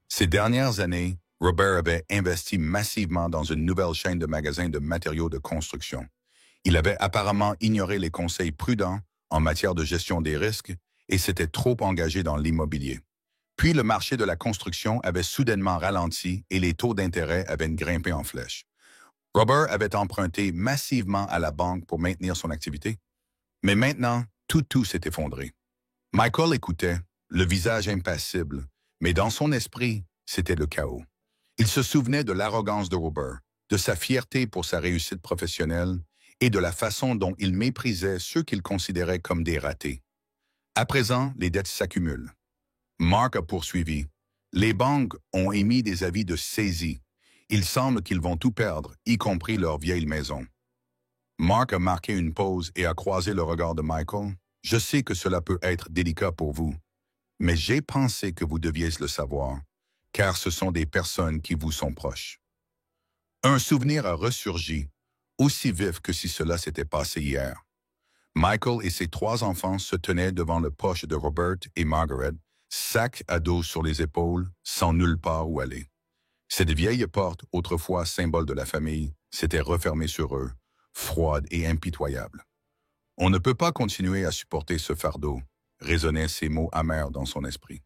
Ces dernières années, Robert avait investi massivement dans une nouvelle chaîne de magasins de matériaux de construction. Il avait apparemment ignoré les conseils prudents en matière de gestion des risques et s'était trop engagé dans l'immobilier. Puis le marché de la construction avait soudainement ralenti et les taux d'intérêt avaient grimpé en flèche. Robert avait emprunté massivement à la banque pour maintenir son activité. Mais maintenant, tout s'est effondré. Michael écoutait, le visage impassible, mais dans son esprit, c'était le chaos. Il se souvenait de l'arrogance de Robert, de sa fierté pour sa réussite professionnelle et de la façon dont il méprisait ceux qu'il considérait comme des ratés. À présent, les dettes s'accumulent. Mark a poursuivi. Les banques ont émis des avis de saisie. Il semble qu'ils vont tout perdre, y compris leur vieille maison. Mark a marqué une pause et a croisé le regard de Michael. « Je sais que cela peut être délicat pour vous, mais j'ai pensé que vous deviez le savoir, car ce sont des personnes qui vous sont proches. » Un souvenir a ressurgi, aussi vif que si cela s'était passé hier. Michael et ses 3 enfants se tenaient devant le poche de Robert et Margaret, sac à dos sur les épaules, sans nulle part où aller. Cette vieille porte, autrefois symbole de la famille, s'était refermée sur eux, froide et impitoyable. On ne peut pas continuer à supporter ce fardeau, résonnaient ces mots amers dans son esprit.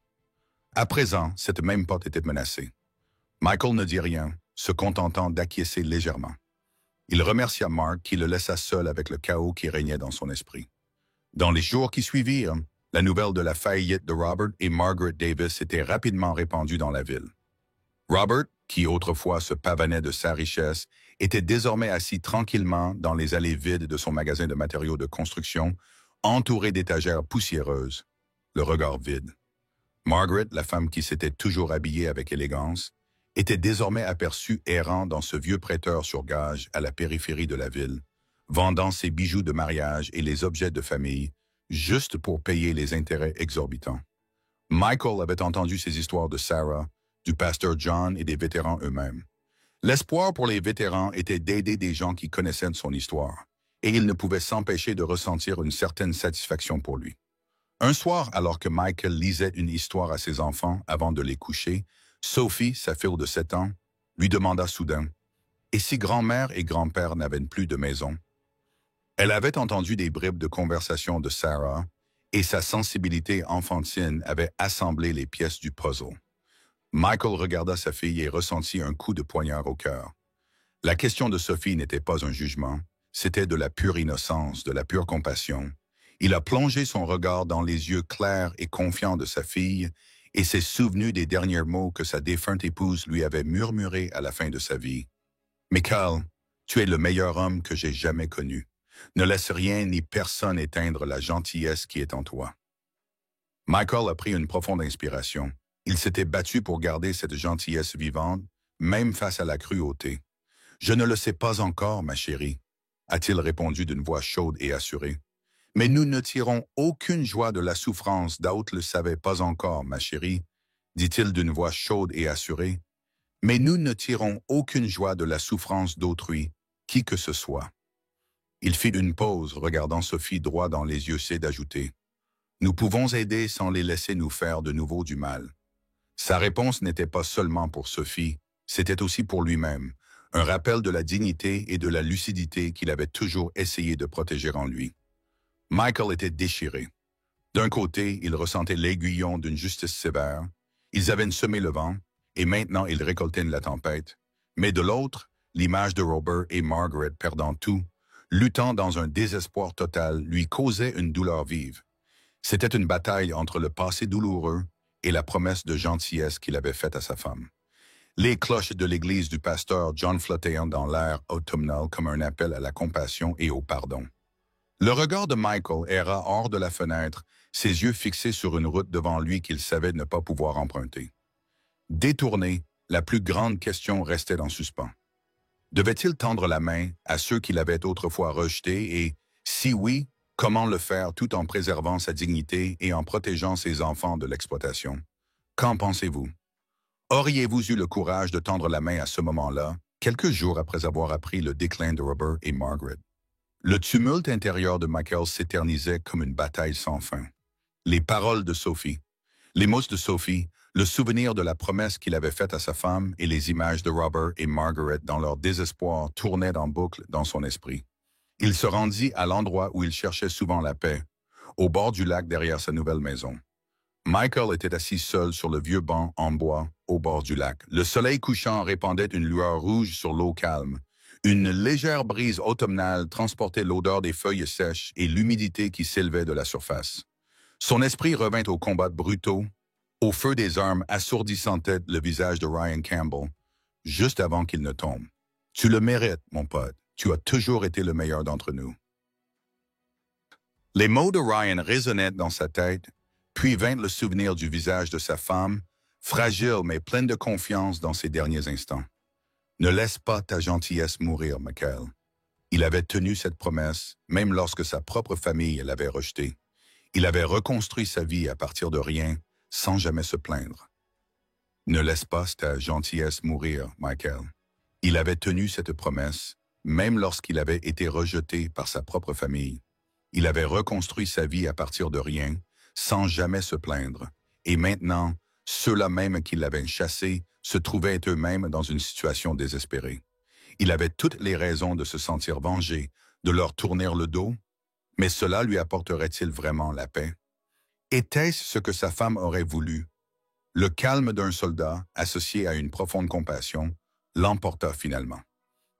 À présent, cette même porte était menacée. Michael ne dit rien, se contentant d'acquiescer légèrement. Il remercia Mark qui le laissa seul avec le chaos qui régnait dans son esprit. Dans les jours qui suivirent, la nouvelle de la faillite de Robert et Margaret Davis était rapidement répandue dans la ville. Robert, qui autrefois se pavanait de sa richesse, était désormais assis tranquillement dans les allées vides de son magasin de matériaux de construction, entouré d'étagères poussiéreuses, le regard vide. Margaret, la femme qui s'était toujours habillée avec élégance, était désormais aperçue errant dans ce vieux prêteur sur gage à la périphérie de la ville, vendant ses bijoux de mariage et les objets de famille, juste pour payer les intérêts exorbitants. Michael avait entendu ces histoires de Sarah, du pasteur John et des vétérans eux-mêmes. L'espoir pour les vétérans était d'aider des gens qui connaissaient son histoire, et il ne pouvait s'empêcher de ressentir une certaine satisfaction pour lui. Un soir, alors que Michael lisait une histoire à ses enfants avant de les coucher, Sophie, sa fille de 7 ans, lui demanda soudain « Et si grand-mère et grand-père n'avaient plus de maison ?» Elle avait entendu des bribes de conversation de Sarah, et sa sensibilité enfantine avait assemblé les pièces du puzzle. Michael regarda sa fille et ressentit un coup de poignard au cœur. La question de Sophie n'était pas un jugement, c'était de la pure innocence, de la pure compassion. Il a plongé son regard dans les yeux clairs et confiants de sa fille et s'est souvenu des derniers mots que sa défunte épouse lui avait murmurés à la fin de sa vie. « Michael, tu es le meilleur homme que j'ai jamais connu. Ne laisse rien ni personne éteindre la gentillesse qui est en toi. » Michael a pris une profonde inspiration. Il s'était battu pour garder cette gentillesse vivante, même face à la cruauté. « Je ne le sais pas encore, ma chérie, » a-t-il répondu d'une voix chaude et assurée. « Mais nous ne tirons aucune joie de la souffrance d'autres le savaient pas encore, ma chérie, » dit-il d'une voix chaude et assurée. « Mais nous ne tirons aucune joie de la souffrance d'autrui, qui que ce soit. » Il fit une pause, regardant Sophie droit dans les yeux, c'est d'ajouter « Nous pouvons aider sans les laisser nous faire de nouveau du mal. » Sa réponse n'était pas seulement pour Sophie, c'était aussi pour lui-même, un rappel de la dignité et de la lucidité qu'il avait toujours essayé de protéger en lui. Michael était déchiré. D'un côté, il ressentait l'aiguillon d'une justice sévère. Ils avaient semé le vent, et maintenant ils récoltaient la tempête. Mais de l'autre, l'image de Robert et Margaret perdant tout, luttant dans un désespoir total, lui causait une douleur vive. C'était une bataille entre le passé douloureux et la promesse de gentillesse qu'il avait faite à sa femme. Les cloches de l'église du pasteur John flottaient dans l'air automnal comme un appel à la compassion et au pardon. Le regard de Michael erra hors de la fenêtre, ses yeux fixés sur une route devant lui qu'il savait ne pas pouvoir emprunter. Détourné, la plus grande question restait en suspens. Devait-il tendre la main à ceux qu'il avait autrefois rejetés et, si oui, comment le faire tout en préservant sa dignité et en protégeant ses enfants de l'exploitation? Qu'en pensez-vous? Auriez-vous eu le courage de tendre la main à ce moment-là, quelques jours après avoir appris le déclin de Robert et Margaret? Le tumulte intérieur de Michael s'éternisait comme une bataille sans fin. Les paroles de Sophie, les mots de Sophie, le souvenir de la promesse qu'il avait faite à sa femme et les images de Robert et Margaret dans leur désespoir tournaient en boucle dans son esprit. Il se rendit à l'endroit où il cherchait souvent la paix, au bord du lac derrière sa nouvelle maison. Michael était assis seul sur le vieux banc en bois au bord du lac. Le soleil couchant répandait une lueur rouge sur l'eau calme. Une légère brise automnale transportait l'odeur des feuilles sèches et l'humidité qui s'élevait de la surface. Son esprit revint aux combats brutaux. Au feu des armes assourdissantait le visage de Ryan Campbell, juste avant qu'il ne tombe. « Tu le mérites, mon pote. Tu as toujours été le meilleur d'entre nous. » Les mots de Ryan résonnaient dans sa tête, puis vint le souvenir du visage de sa femme, fragile mais pleine de confiance dans ses derniers instants. « Ne laisse pas ta gentillesse mourir, Michael. » Il avait tenu cette promesse, même lorsque sa propre famille l'avait rejeté. Il avait reconstruit sa vie à partir de rien, sans jamais se plaindre. Ne laisse pas ta gentillesse mourir, Michael. Il avait tenu cette promesse, même lorsqu'il avait été rejeté par sa propre famille. Il avait reconstruit sa vie à partir de rien, sans jamais se plaindre. Et maintenant, ceux-là même qui l'avaient chassé se trouvaient eux-mêmes dans une situation désespérée. Il avait toutes les raisons de se sentir vengé, de leur tourner le dos, mais cela lui apporterait-il vraiment la paix? Était-ce ce que sa femme aurait voulu? Le calme d'un soldat, associé à une profonde compassion, l'emporta finalement.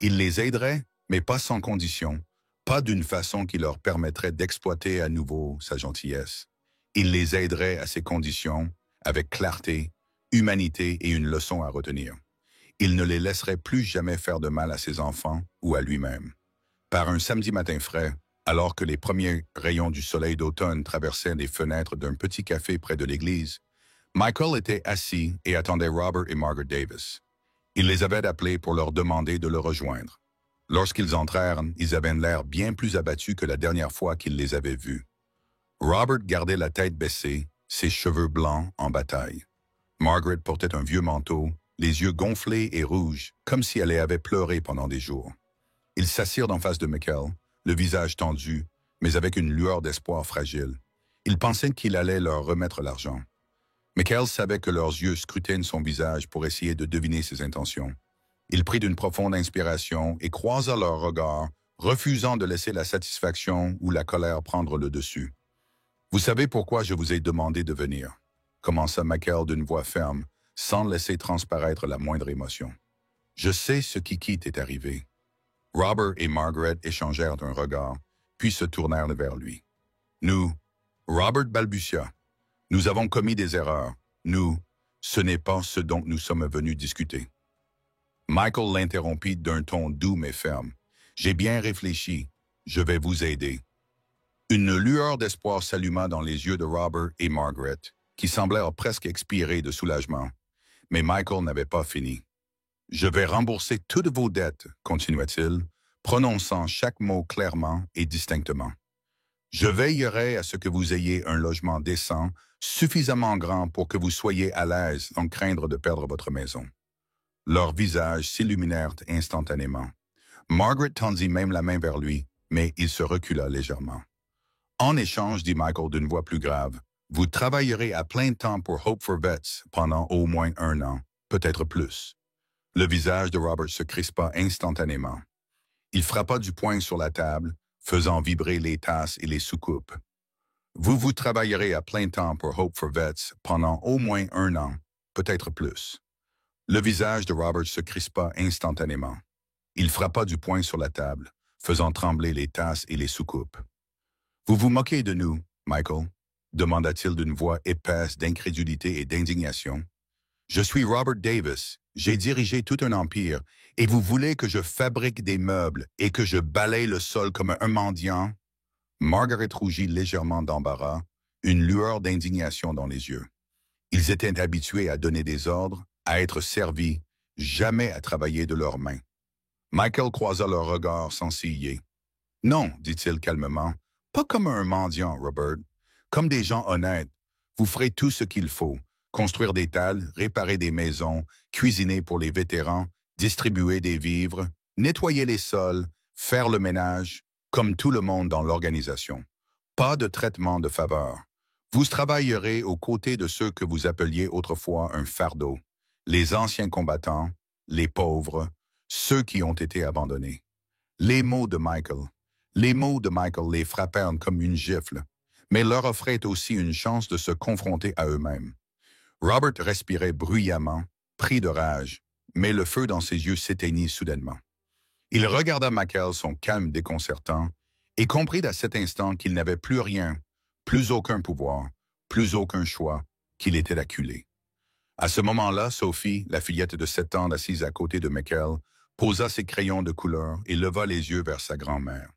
Il les aiderait, mais pas sans condition, pas d'une façon qui leur permettrait d'exploiter à nouveau sa gentillesse. Il les aiderait à ces conditions, avec clarté, humanité et une leçon à retenir. Il ne les laisserait plus jamais faire de mal à ses enfants ou à lui-même. Par un samedi matin frais, alors que les premiers rayons du soleil d'automne traversaient les fenêtres d'un petit café près de l'église, Michael était assis et attendait Robert et Margaret Davis. Il les avait appelés pour leur demander de le rejoindre. Lorsqu'ils entrèrent, ils avaient l'air bien plus abattus que la dernière fois qu'il les avait vus. Robert gardait la tête baissée, ses cheveux blancs en bataille. Margaret portait un vieux manteau, les yeux gonflés et rouges, comme si elle avait pleuré pendant des jours. Ils s'assirent en face de Michael, le visage tendu, mais avec une lueur d'espoir fragile. Ils pensaient qu'il allait leur remettre l'argent. Michael savait que leurs yeux scrutaient son visage pour essayer de deviner ses intentions. Il prit d'une profonde inspiration et croisa leurs regards, refusant de laisser la satisfaction ou la colère prendre le dessus. « Vous savez pourquoi je vous ai demandé de venir » commença Michael d'une voix ferme, sans laisser transparaître la moindre émotion. « Je sais ce qui est arrivé. » Robert et Margaret échangèrent un regard, puis se tournèrent vers lui. « Nous, Robert balbutia, nous avons commis des erreurs. Nous, ce n'est pas ce dont nous sommes venus discuter. » Michael l'interrompit d'un ton doux mais ferme. « J'ai bien réfléchi. Je vais vous aider. » Une lueur d'espoir s'alluma dans les yeux de Robert et Margaret, qui semblèrent presque expirer de soulagement. Mais Michael n'avait pas fini. « Je vais rembourser toutes vos dettes, » continua-t-il, prononçant chaque mot clairement et distinctement. « Je veillerai à ce que vous ayez un logement décent, suffisamment grand pour que vous soyez à l'aise sans craindre de perdre votre maison. » Leurs visages s'illuminèrent instantanément. Margaret tendit même la main vers lui, mais il se recula légèrement. « En échange, dit Michael d'une voix plus grave, vous travaillerez à plein temps pour Hope for Vets pendant au moins 1 an, peut-être plus. » Le visage de Robert se crispa instantanément. Il frappa du poing sur la table, faisant vibrer les tasses et les soucoupes. « Vous travaillerez à plein temps pour Hope for Vets pendant au moins 1 an, peut-être plus. » Le visage de Robert se crispa instantanément. Il frappa du poing sur la table, faisant trembler les tasses et les soucoupes. « Vous vous moquez de nous, Michael ?» demanda-t-il d'une voix épaisse d'incrédulité et d'indignation. « Je suis Robert Davis, j'ai dirigé tout un empire, et vous voulez que je fabrique des meubles et que je balaye le sol comme un mendiant? » Margaret rougit légèrement d'embarras, une lueur d'indignation dans les yeux. Ils étaient habitués à donner des ordres, à être servis, jamais à travailler de leurs mains. Michael croisa leur regard sans ciller. « Non, dit-il calmement, pas comme un mendiant, Robert. Comme des gens honnêtes, vous ferez tout ce qu'il faut. Construire des talles, réparer des maisons, cuisiner pour les vétérans, distribuer des vivres, nettoyer les sols, faire le ménage, comme tout le monde dans l'organisation. Pas de traitement de faveur. Vous travaillerez aux côtés de ceux que vous appeliez autrefois un fardeau, les anciens combattants, les pauvres, ceux qui ont été abandonnés. » Les mots de Michael les frappèrent comme une gifle, mais leur offraient aussi une chance de se confronter à eux-mêmes. Robert respirait bruyamment, pris de rage, mais le feu dans ses yeux s'éteignit soudainement. Il regarda Michael son calme déconcertant et comprit à cet instant qu'il n'avait plus rien, plus aucun pouvoir, plus aucun choix, qu'il était acculé. À ce moment-là, Sophie, la fillette de 7 ans assise à côté de Michael, posa ses crayons de couleur et leva les yeux vers sa grand-mère.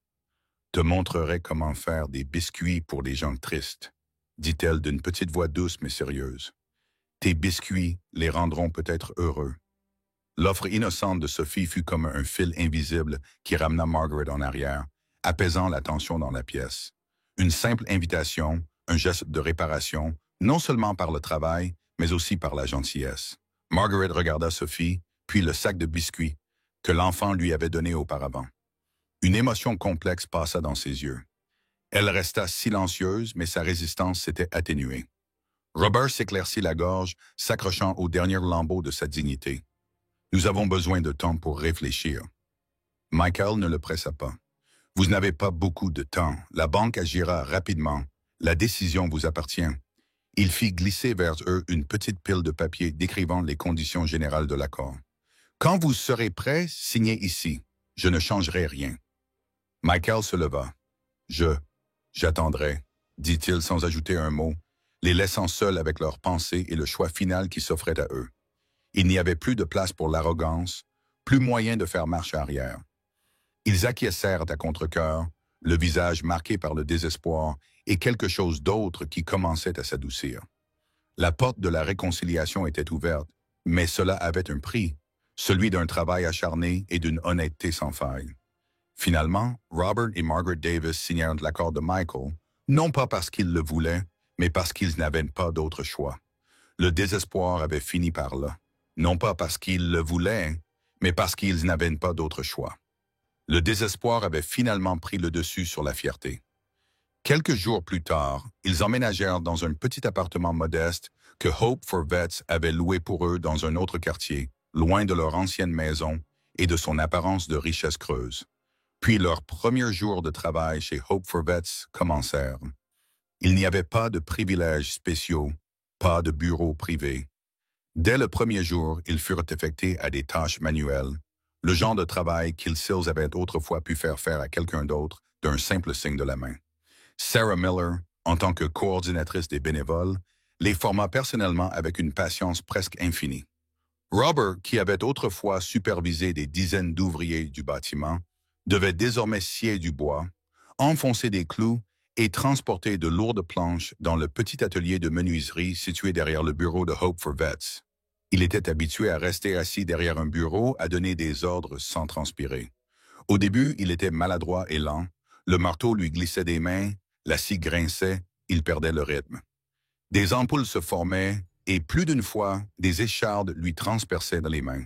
« Te montrerai comment faire des biscuits pour les gens tristes, » dit-elle d'une petite voix douce mais sérieuse. « Tes biscuits les rendront peut-être heureux. » L'offre innocente de Sophie fut comme un fil invisible qui ramena Margaret en arrière, apaisant la tension dans la pièce. Une simple invitation, un geste de réparation, non seulement par le travail, mais aussi par la gentillesse. Margaret regarda Sophie, puis le sac de biscuits que l'enfant lui avait donné auparavant. Une émotion complexe passa dans ses yeux. Elle resta silencieuse, mais sa résistance s'était atténuée. Robert s'éclaircit la gorge, s'accrochant au dernier lambeau de sa dignité. « Nous avons besoin de temps pour réfléchir. » Michael ne le pressa pas. « Vous n'avez pas beaucoup de temps. La banque agira rapidement. La décision vous appartient. » Il fit glisser vers eux une petite pile de papier décrivant les conditions générales de l'accord. « Quand vous serez prêts, signez ici. Je ne changerai rien. » Michael se leva. « J'attendrai, » dit-il sans ajouter un mot, les laissant seuls avec leurs pensées et le choix final qui s'offrait à eux. Il n'y avait plus de place pour l'arrogance, plus moyen de faire marche arrière. Ils acquiescèrent à contre-cœur, le visage marqué par le désespoir et quelque chose d'autre qui commençait à s'adoucir. La porte de la réconciliation était ouverte, mais cela avait un prix, celui d'un travail acharné et d'une honnêteté sans faille. Finalement, Robert et Margaret Davis signèrent l'accord de Michael, non pas parce qu'ils le voulaient, mais parce qu'ils n'avaient pas d'autre choix. Le désespoir avait fini par là, non pas parce qu'ils le voulaient, mais parce qu'ils n'avaient pas d'autre choix. Le désespoir avait finalement pris le dessus sur la fierté. Quelques jours plus tard, ils emménagèrent dans un petit appartement modeste que Hope for Vets avait loué pour eux dans un autre quartier, loin de leur ancienne maison et de son apparence de richesse creuse. Puis leurs premiers jours de travail chez Hope for Vets commencèrent. Il n'y avait pas de privilèges spéciaux, pas de bureau privé. Dès le premier jour, ils furent affectés à des tâches manuelles, le genre de travail qu'ils avaient autrefois pu faire à quelqu'un d'autre d'un simple signe de la main. Sarah Miller, en tant que coordinatrice des bénévoles, les forma personnellement avec une patience presque infinie. Robert, qui avait autrefois supervisé des dizaines d'ouvriers du bâtiment, devait désormais scier du bois, enfoncer des clous et transporter de lourdes planches dans le petit atelier de menuiserie situé derrière le bureau de Hope for Vets. Il était habitué à rester assis derrière un bureau à donner des ordres sans transpirer. Au début, il était maladroit et lent, le marteau lui glissait des mains, la scie grinçait, il perdait le rythme. Des ampoules se formaient et plus d'une fois, des échardes lui transperçaient dans les mains.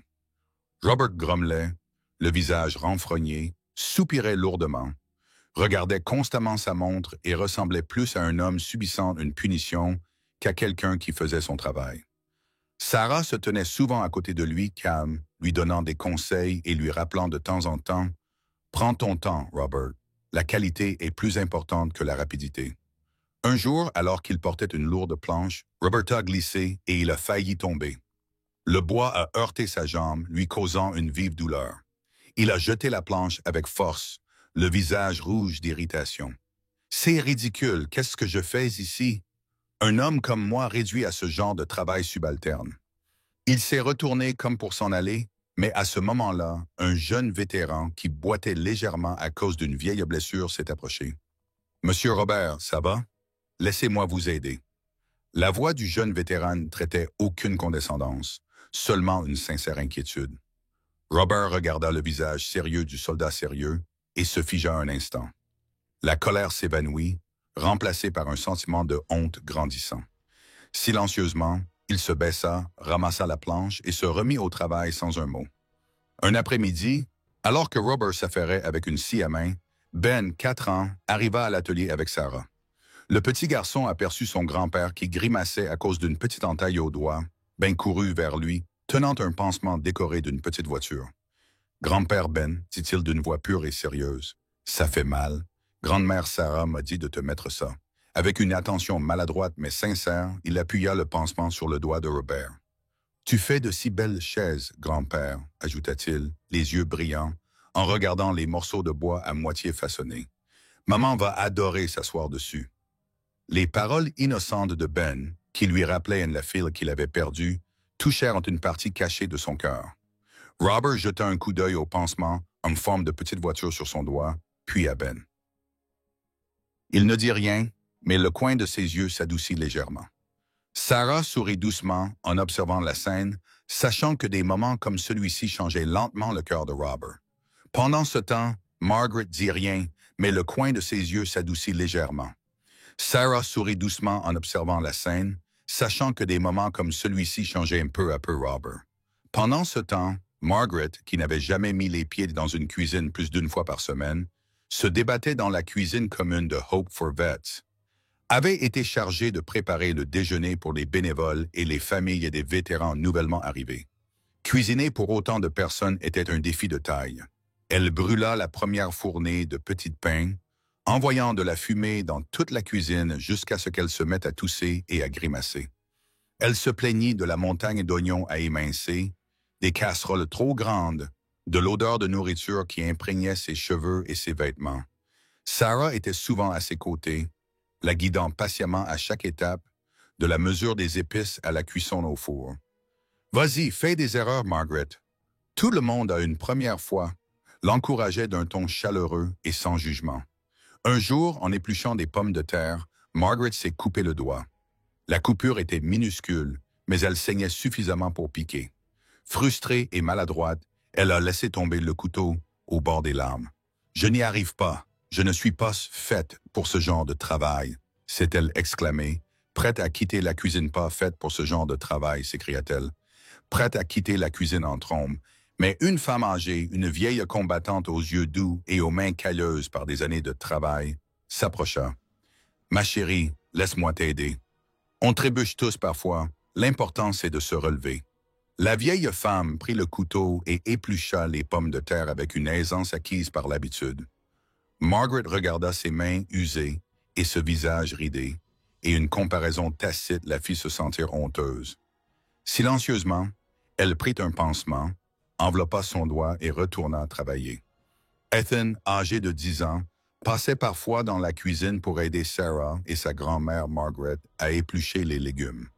Robert grommelait, le visage renfrogné, soupirait lourdement, regardait constamment sa montre et ressemblait plus à un homme subissant une punition qu'à quelqu'un qui faisait son travail. Sarah se tenait souvent à côté de lui, calme, lui donnant des conseils et lui rappelant de temps en temps « Prends ton temps, Robert. La qualité est plus importante que la rapidité. » Un jour, alors qu'il portait une lourde planche, Robert a glissé et il a failli tomber. Le bois a heurté sa jambe, lui causant une vive douleur. Il a jeté la planche avec force, le visage rouge d'irritation. « C'est ridicule, qu'est-ce que je fais ici? Un homme comme moi réduit à ce genre de travail subalterne. » Il s'est retourné comme pour s'en aller, mais à ce moment-là, un jeune vétéran qui boitait légèrement à cause d'une vieille blessure s'est approché. « Monsieur Robert, ça va? Laissez-moi vous aider. » La voix du jeune vétéran ne traitait aucune condescendance, seulement une sincère inquiétude. Robert regarda le visage sérieux du soldat sérieux et se figea un instant. La colère s'évanouit, remplacée par un sentiment de honte grandissant. Silencieusement, il se baissa, ramassa la planche et se remit au travail sans un mot. Un après-midi, alors que Robert s'affairait avec une scie à main, Ben, 4 ans, arriva à l'atelier avec Sarah. Le petit garçon aperçut son grand-père qui grimaçait à cause d'une petite entaille au doigt. Ben courut vers lui, tenant un pansement décoré d'une petite voiture. « Grand-père Ben, dit-il d'une voix pure et sérieuse, ça fait mal. Grande-mère Sarah m'a dit de te mettre ça. » Avec une attention maladroite mais sincère, il appuya le pansement sur le doigt de Robert. « Tu fais de si belles chaises, grand-père, » ajouta-t-il, les yeux brillants, en regardant les morceaux de bois à moitié façonnés. « Maman va adorer s'asseoir dessus. » Les paroles innocentes de Ben, qui lui rappelaient la fille qu'il avait perdue, touchèrent une partie cachée de son cœur. Robert jeta un coup d'œil au pansement en forme de petite voiture sur son doigt, puis à Ben. Il ne dit rien, mais le coin de ses yeux s'adoucit légèrement. Sarah sourit doucement en observant la scène, sachant que des moments comme celui-ci changeaient lentement le cœur de Robert. Pendant ce temps, Margaret dit rien, mais le coin de ses yeux s'adoucit légèrement. Sarah sourit doucement en observant la scène, sachant que des moments comme celui-ci changeaient un peu à peu Robert. Pendant ce temps, Margaret, qui n'avait jamais mis les pieds dans une cuisine plus d'une fois par semaine, se débattait dans la cuisine commune de Hope for Vets, avait été chargée de préparer le déjeuner pour les bénévoles et les familles des vétérans nouvellement arrivés. Cuisiner pour autant de personnes était un défi de taille. Elle brûla la première fournée de petits pains, envoyant de la fumée dans toute la cuisine jusqu'à ce qu'elle se mette à tousser et à grimacer. Elle se plaignit de la montagne d'oignons à émincer, des casseroles trop grandes, de l'odeur de nourriture qui imprégnait ses cheveux et ses vêtements. Sarah était souvent à ses côtés, la guidant patiemment à chaque étape, de la mesure des épices à la cuisson au four. « Vas-y, fais des erreurs, Margaret. Tout le monde a une première fois », l'encourageait d'un ton chaleureux et sans jugement. Un jour, en épluchant des pommes de terre, Margaret s'est coupé le doigt. La coupure était minuscule, mais elle saignait suffisamment pour piquer. Frustrée et maladroite, elle a laissé tomber le couteau au bord des larmes. « Je n'y arrive pas. Je ne suis pas faite pour ce genre de travail », s'est-elle exclamée. « Prête à quitter la cuisine pas faite pour ce genre de travail », s'écria-t-elle. Prête à quitter la cuisine en trombe. Mais une femme âgée, une vieille combattante aux yeux doux et aux mains calleuses par des années de travail, s'approcha. « Ma chérie, laisse-moi t'aider. On trébuche tous parfois. L'important, c'est de se relever. » La vieille femme prit le couteau et éplucha les pommes de terre avec une aisance acquise par l'habitude. Margaret regarda ses mains usées et ce visage ridé, et une comparaison tacite la fit se sentir honteuse. Silencieusement, elle prit un pansement, enveloppa son doigt et retourna travailler. Ethan, âgé de 10 ans, passait parfois dans la cuisine pour aider Sarah et sa grand-mère Margaret à éplucher les légumes.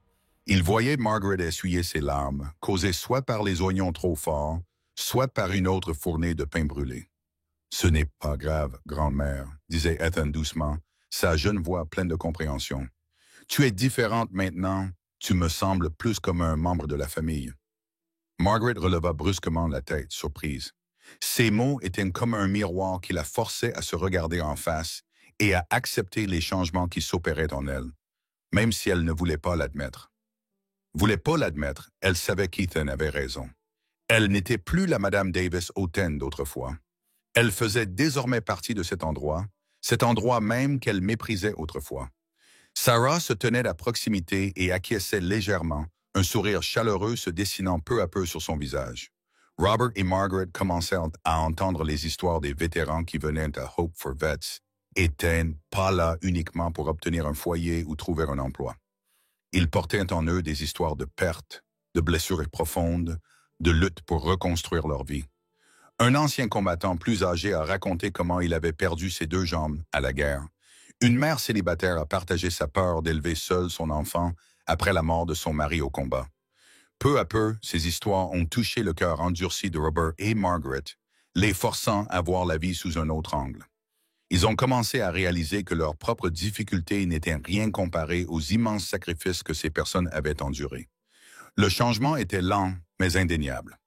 Il voyait Margaret essuyer ses larmes, causées soit par les oignons trop forts, soit par une autre fournée de pain brûlé. « Ce n'est pas grave, grand-mère, » disait Ethan doucement, sa jeune voix pleine de compréhension. « Tu es différente maintenant, tu me sembles plus comme un membre de la famille. » Margaret releva brusquement la tête, surprise. Ces mots étaient comme un miroir qui la forçait à se regarder en face et à accepter les changements qui s'opéraient en elle, même si elle ne voulait pas l'admettre. Elle savait qu'Ethan avait raison. Elle n'était plus la Madame Davis hautaine d'autrefois. Elle faisait désormais partie de cet endroit même qu'elle méprisait autrefois. Sarah se tenait à proximité et acquiesçait légèrement, un sourire chaleureux se dessinant peu à peu sur son visage. Robert et Margaret commencèrent à entendre les histoires des vétérans qui venaient à Hope for Vets, étaient pas là uniquement pour obtenir un foyer ou trouver un emploi. Ils portaient en eux des histoires de pertes, de blessures profondes, de luttes pour reconstruire leur vie. Un ancien combattant plus âgé a raconté comment il avait perdu ses 2 jambes à la guerre. Une mère célibataire a partagé sa peur d'élever seule son enfant après la mort de son mari au combat. Peu à peu, ces histoires ont touché le cœur endurci de Robert et Margaret, les forçant à voir la vie sous un autre angle. Ils ont commencé à réaliser que leurs propres difficultés n'étaient rien comparées aux immenses sacrifices que ces personnes avaient endurés. Le changement était lent, mais indéniable.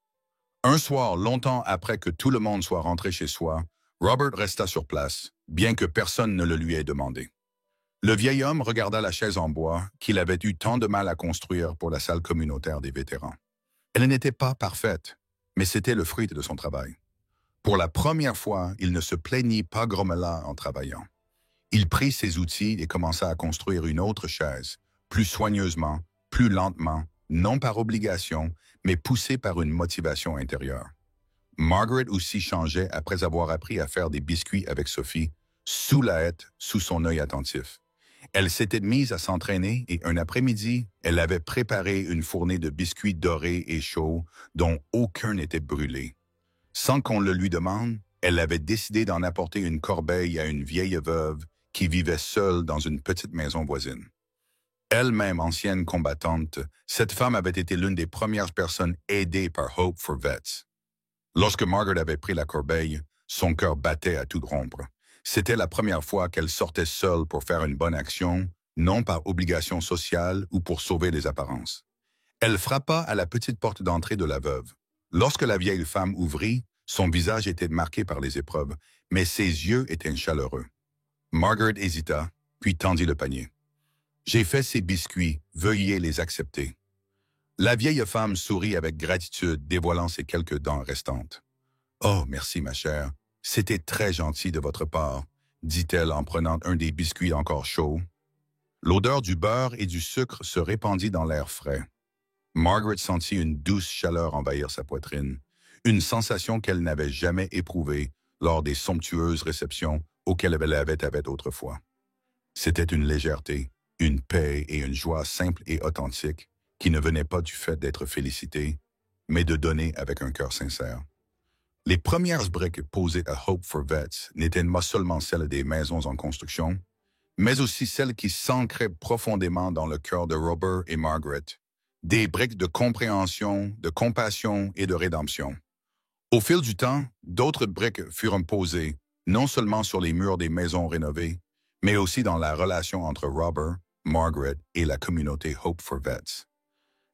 Un soir, longtemps après que tout le monde soit rentré chez soi, Robert resta sur place, bien que personne ne le lui ait demandé. Le vieil homme regarda la chaise en bois qu'il avait eu tant de mal à construire pour la salle communautaire des vétérans. Elle n'était pas parfaite, mais c'était le fruit de son travail. Pour la première fois, il ne se plaignit pas grommela en travaillant. Il prit ses outils et commença à construire une autre chaise, plus soigneusement, plus lentement, non par obligation, mais poussé par une motivation intérieure. Margaret aussi changeait après avoir appris à faire des biscuits avec Sophie, sous la haie, sous son œil attentif. Elle s'était mise à s'entraîner et un après-midi, elle avait préparé une fournée de biscuits dorés et chauds dont aucun n'était brûlé. Sans qu'on le lui demande, elle avait décidé d'en apporter une corbeille à une vieille veuve qui vivait seule dans une petite maison voisine. Elle-même ancienne combattante, cette femme avait été l'une des premières personnes aidées par Hope for Vets. Lorsque Margaret avait pris la corbeille, son cœur battait à tout rompre. C'était la première fois qu'elle sortait seule pour faire une bonne action, non par obligation sociale ou pour sauver les apparences. Elle frappa à la petite porte d'entrée de la veuve. Lorsque la vieille femme ouvrit, son visage était marqué par les épreuves, mais ses yeux étaient chaleureux. Margaret hésita, puis tendit le panier. « J'ai fait ces biscuits, veuillez les accepter. » La vieille femme sourit avec gratitude, dévoilant ses quelques dents restantes. « Oh, merci, ma chère. C'était très gentil de votre part, dit-elle en prenant un des biscuits encore chauds. L'odeur du beurre et du sucre se répandit dans l'air frais. Margaret sentit une douce chaleur envahir sa poitrine, une sensation qu'elle n'avait jamais éprouvée lors des somptueuses réceptions auxquelles elle avait été autrefois. C'était une légèreté, une paix et une joie simple et authentique qui ne venaient pas du fait d'être félicitée, mais de donner avec un cœur sincère. Les premières briques posées à Hope for Vets n'étaient pas seulement celles des maisons en construction, mais aussi celles qui s'ancraient profondément dans le cœur de Robert et Margaret, des briques de compréhension, de compassion et de rédemption. Au fil du temps, d'autres briques furent posées, non seulement sur les murs des maisons rénovées, mais aussi dans la relation entre Robert, Margaret et la communauté Hope for Vets.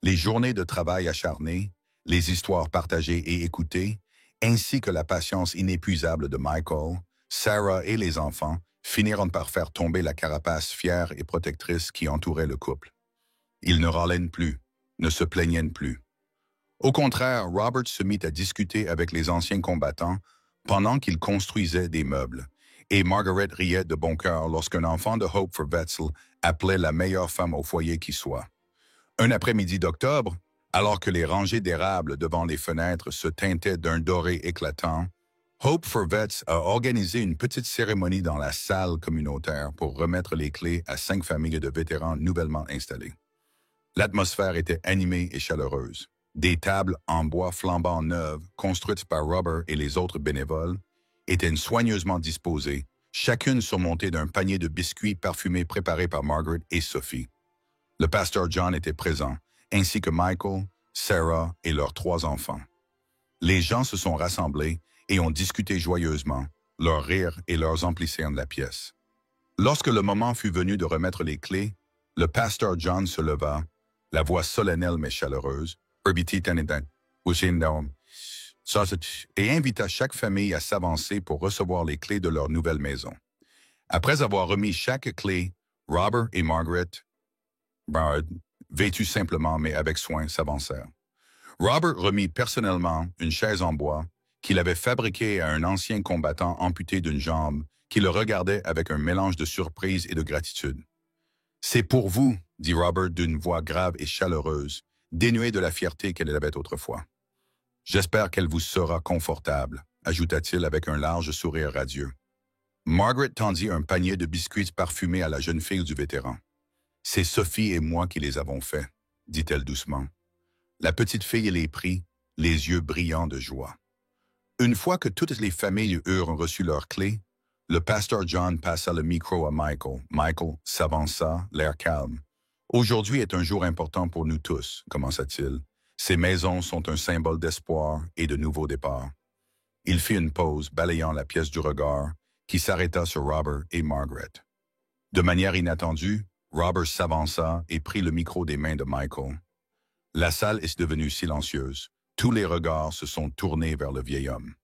Les journées de travail acharnées, les histoires partagées et écoutées, ainsi que la patience inépuisable de Michael, Sarah et les enfants finiront par faire tomber la carapace fière et protectrice qui entourait le couple. Ils ne râlaient plus, ne se plaignaient plus. Au contraire, Robert se mit à discuter avec les anciens combattants pendant qu'ils construisaient des meubles, et Margaret riait de bon cœur lorsqu'un enfant de Hope for Wetzel appelait la meilleure femme au foyer qui soit. Un après-midi d'octobre, alors que les rangées d'érables devant les fenêtres se teintaient d'un doré éclatant, Hope for Vets a organisé une petite cérémonie dans la salle communautaire pour remettre les clés à 5 familles de vétérans nouvellement installés. L'atmosphère était animée et chaleureuse. Des tables en bois flambant neuves, construites par Robert et les autres bénévoles, étaient soigneusement disposées, chacune surmontée d'un panier de biscuits parfumés préparés par Margaret et Sophie. Le pasteur John était présent, ainsi que Michael, Sarah et leurs 3 enfants. Les gens se sont rassemblés et ont discuté joyeusement, leurs rires et leurs emplissaient de la pièce. Lorsque le moment fut venu de remettre les clés, le pasteur John se leva, la voix solennelle mais chaleureuse, et invita chaque famille à s'avancer pour recevoir les clés de leur nouvelle maison. Après avoir remis chaque clé, Robert et Margaret, vêtus simplement mais avec soin, s'avancèrent. Robert remit personnellement une chaise en bois qu'il avait fabriquée à un ancien combattant amputé d'une jambe qui le regardait avec un mélange de surprise et de gratitude. « C'est pour vous, » dit Robert d'une voix grave et chaleureuse, dénuée de la fierté qu'elle avait autrefois. « J'espère qu'elle vous sera confortable, » ajouta-t-il avec un large sourire radieux. Margaret tendit un panier de biscuits parfumés à la jeune fille du vétéran. « C'est Sophie et moi qui les avons faits, » dit-elle doucement. La petite fille les prit, les yeux brillants de joie. Une fois que toutes les familles eurent reçu leurs clés, le pasteur John passa le micro à Michael. Michael s'avança, l'air calme. « Aujourd'hui est un jour important pour nous tous, » commença-t-il. « Ces maisons sont un symbole d'espoir et de nouveaux départs. » Il fit une pause, balayant la pièce du regard, qui s'arrêta sur Robert et Margaret. De manière inattendue, Robert s'avança et prit le micro des mains de Michael. La salle est devenue silencieuse. Tous les regards se sont tournés vers le vieil homme.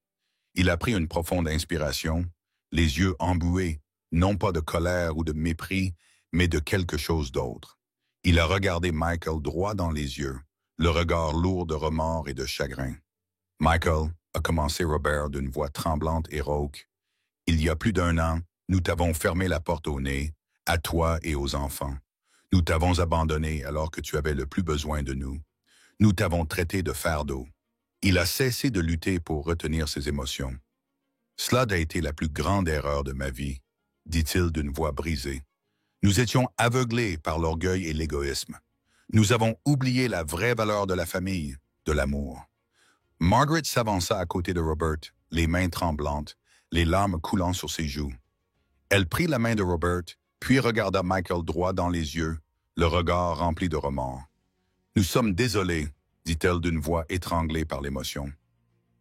Il a pris une profonde inspiration, les yeux embués, non pas de colère ou de mépris, mais de quelque chose d'autre. Il a regardé Michael droit dans les yeux, le regard lourd de remords et de chagrin. « Michael, » a commencé Robert d'une voix tremblante et rauque, « il y a plus d'1 an, nous t'avons fermé la porte au nez, à toi et aux enfants. Nous t'avons abandonné alors que tu avais le plus besoin de nous. Nous t'avons traité de fardeau. » Il a cessé de lutter pour retenir ses émotions. « Cela a été la plus grande erreur de ma vie, » dit-il d'une voix brisée. « Nous étions aveuglés par l'orgueil et l'égoïsme. Nous avons oublié la vraie valeur de la famille, de l'amour. » Margaret s'avança à côté de Robert, les mains tremblantes, les larmes coulant sur ses joues. Elle prit la main de Robert, puis regarda Michael droit dans les yeux, le regard rempli de remords. « Nous sommes désolés, » dit-elle d'une voix étranglée par l'émotion.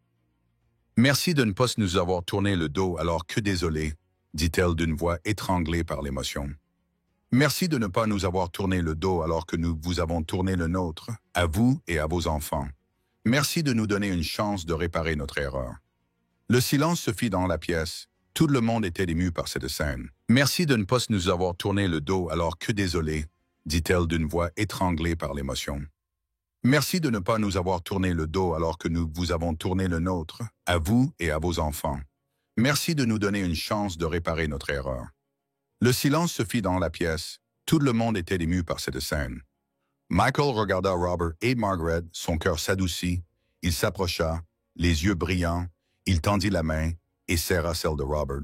« Merci de ne pas nous avoir tourné le dos alors que désolé, » dit-elle d'une voix étranglée par l'émotion. « Merci de ne pas nous avoir tourné le dos alors que nous vous avons tourné le nôtre, à vous et à vos enfants. Merci de nous donner une chance de réparer notre erreur. » Le silence se fit dans la pièce. Tout le monde était ému par cette scène. « Merci de ne pas nous avoir tourné le dos alors que désolé, » dit-elle d'une voix étranglée par l'émotion. « Merci de ne pas nous avoir tourné le dos alors que nous vous avons tourné le nôtre, à vous et à vos enfants. Merci de nous donner une chance de réparer notre erreur. Le silence se fit dans la pièce. Tout le monde était ému par cette scène. Michael regarda Robert et Margaret, son cœur s'adoucit. Il s'approcha, les yeux brillants. Il tendit la main et serra celle de Robert,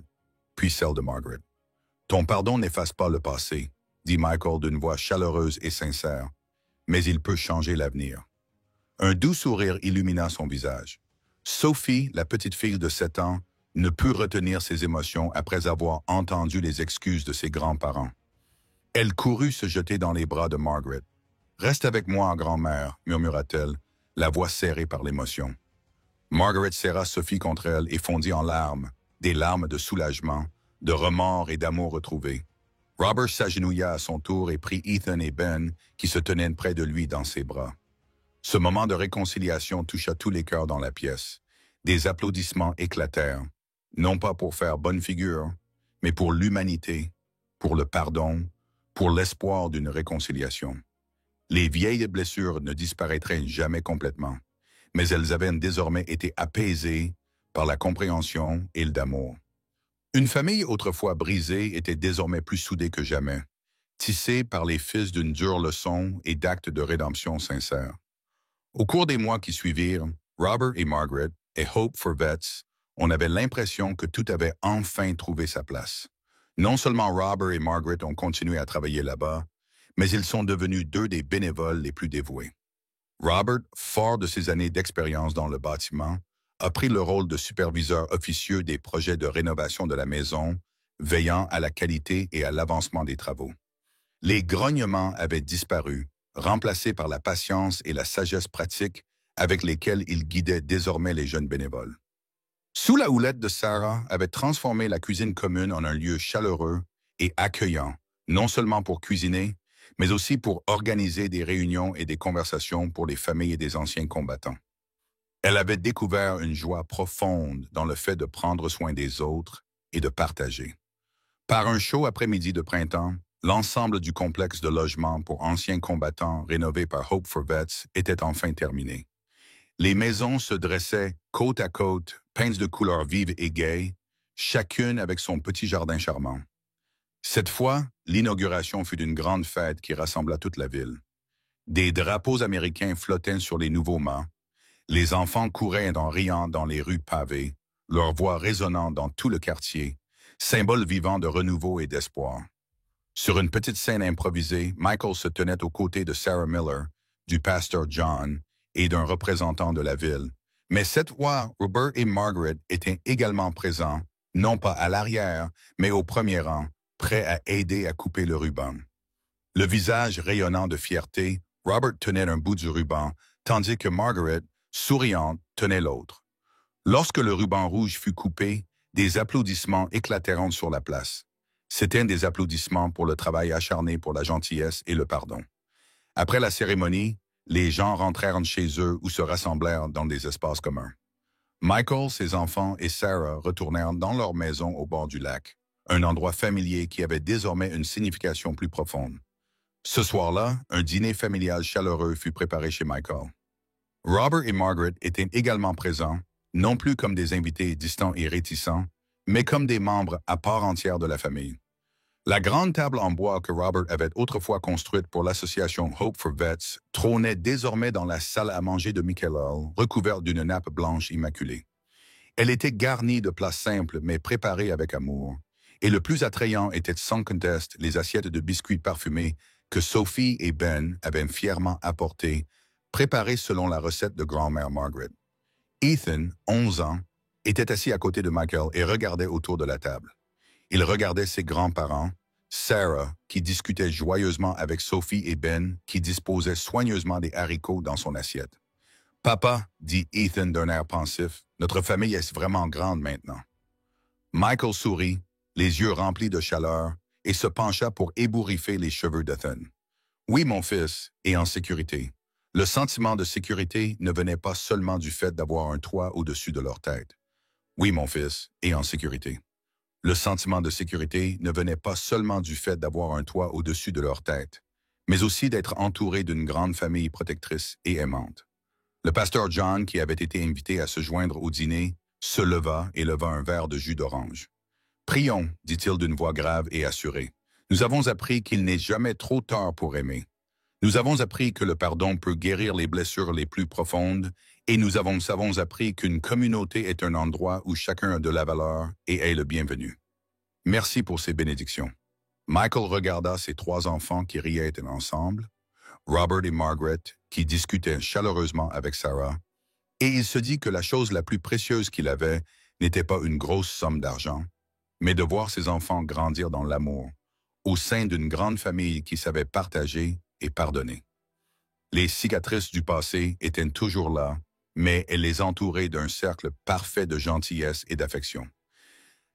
puis celle de Margaret. « Ton pardon n'efface pas le passé », dit Michael d'une voix chaleureuse et sincère, « mais il peut changer l'avenir. » Un doux sourire illumina son visage. Sophie, la petite fille de 7 ans, ne put retenir ses émotions après avoir entendu les excuses de ses grands-parents. Elle courut se jeter dans les bras de Margaret. « Reste avec moi, grand-mère », murmura-t-elle, la voix serrée par l'émotion. Margaret serra Sophie contre elle et fondit en larmes, des larmes de soulagement, de remords et d'amour retrouvés. Robert s'agenouilla à son tour et prit Ethan et Ben, qui se tenaient près de lui dans ses bras. Ce moment de réconciliation toucha tous les cœurs dans la pièce. Des applaudissements éclatèrent, non pas pour faire bonne figure, mais pour l'humanité, pour le pardon, pour l'espoir d'une réconciliation. Les vieilles blessures ne disparaîtraient jamais complètement, mais elles avaient désormais été apaisées par la compréhension et l'amour. Une famille autrefois brisée était désormais plus soudée que jamais, tissée par les fils d'une dure leçon et d'actes de rédemption sincères. Au cours des mois qui suivirent, Robert et Margaret et Hope for Vets, on avait l'impression que tout avait enfin trouvé sa place. Non seulement Robert et Margaret ont continué à travailler là-bas, mais ils sont devenus 2 des bénévoles les plus dévoués. Robert, fort de ses années d'expérience dans le bâtiment, a pris le rôle de superviseur officieux des projets de rénovation de la maison, veillant à la qualité et à l'avancement des travaux. Les grognements avaient disparu, remplacés par la patience et la sagesse pratique avec lesquelles il guidait désormais les jeunes bénévoles. Sous la houlette de Sarah avait transformé la cuisine commune en un lieu chaleureux et accueillant, non seulement pour cuisiner, mais aussi pour organiser des réunions et des conversations pour les familles et des anciens combattants. Elle avait découvert une joie profonde dans le fait de prendre soin des autres et de partager. Par un chaud après-midi de printemps, l'ensemble du complexe de logement pour anciens combattants rénové par Hope for Vets était enfin terminé. Les maisons se dressaient côte à côte, peintes de couleurs vives et gaies, chacune avec son petit jardin charmant. Cette fois, l'inauguration fut une grande fête qui rassembla toute la ville. Des drapeaux américains flottaient sur les nouveaux mâts. Les enfants couraient en riant dans les rues pavées, leur voix résonnant dans tout le quartier, symbole vivant de renouveau et d'espoir. Sur une petite scène improvisée, Michael se tenait aux côtés de Sarah Miller, du pasteur John et d'un représentant de la ville. Mais cette fois, Robert et Margaret étaient également présents, non pas à l'arrière, mais au premier rang, prêts à aider à couper le ruban. Le visage rayonnant de fierté, Robert tenait un bout du ruban, tandis que Margaret, souriante, tenait l'autre. Lorsque le ruban rouge fut coupé, des applaudissements éclatèrent sur la place. C'étaient des applaudissements pour le travail acharné pour la gentillesse et le pardon. Après la cérémonie, les gens rentrèrent chez eux ou se rassemblèrent dans des espaces communs. Michael, ses enfants et Sarah retournèrent dans leur maison au bord du lac, un endroit familier qui avait désormais une signification plus profonde. Ce soir-là, un dîner familial chaleureux fut préparé chez Michael. Robert et Margaret étaient également présents, non plus comme des invités distants et réticents, mais comme des membres à part entière de la famille. La grande table en bois que Robert avait autrefois construite pour l'association Hope for Vets trônait désormais dans la salle à manger de Michael, recouverte d'une nappe blanche immaculée. Elle était garnie de plats simples mais préparés avec amour, et le plus attrayant était sans conteste les assiettes de biscuits parfumés que Sophie et Ben avaient fièrement apportées, préparées selon la recette de grand-mère Margaret. Ethan, 11 ans, était assis à côté de Michael et regardait autour de la table. Il regardait ses grands-parents, Sarah, qui discutait joyeusement avec Sophie et Ben, qui disposaient soigneusement des haricots dans son assiette. « Papa, » dit Ethan d'un air pensif, « notre famille est vraiment grande maintenant. » Michael sourit, les yeux remplis de chaleur, et se pencha pour ébouriffer les cheveux d'Ethan. « Oui, mon fils, et en sécurité. » Le sentiment de sécurité ne venait pas seulement du fait d'avoir un toit au-dessus de leur tête. « Oui, mon fils, et en sécurité. » Le sentiment de sécurité ne venait pas seulement du fait d'avoir un toit au-dessus de leur tête, mais aussi d'être entouré d'une grande famille protectrice et aimante. Le pasteur John, qui avait été invité à se joindre au dîner, se leva et leva un verre de jus d'orange. « Prions, dit-il d'une voix grave et assurée. Nous avons appris qu'il n'est jamais trop tard pour aimer. Nous avons appris que le pardon peut guérir les blessures les plus profondes et nous avons appris qu'une communauté est un endroit où chacun a de la valeur et est le bienvenu. Merci pour ces bénédictions. » Michael regarda ses 3 enfants qui riaient ensemble, Robert et Margaret qui discutaient chaleureusement avec Sarah, et il se dit que la chose la plus précieuse qu'il avait n'était pas une grosse somme d'argent, mais de voir ses enfants grandir dans l'amour, au sein d'une grande famille qui savait partager et pardonner. Les cicatrices du passé étaient toujours là, mais elles les entouraient d'un cercle parfait de gentillesse et d'affection.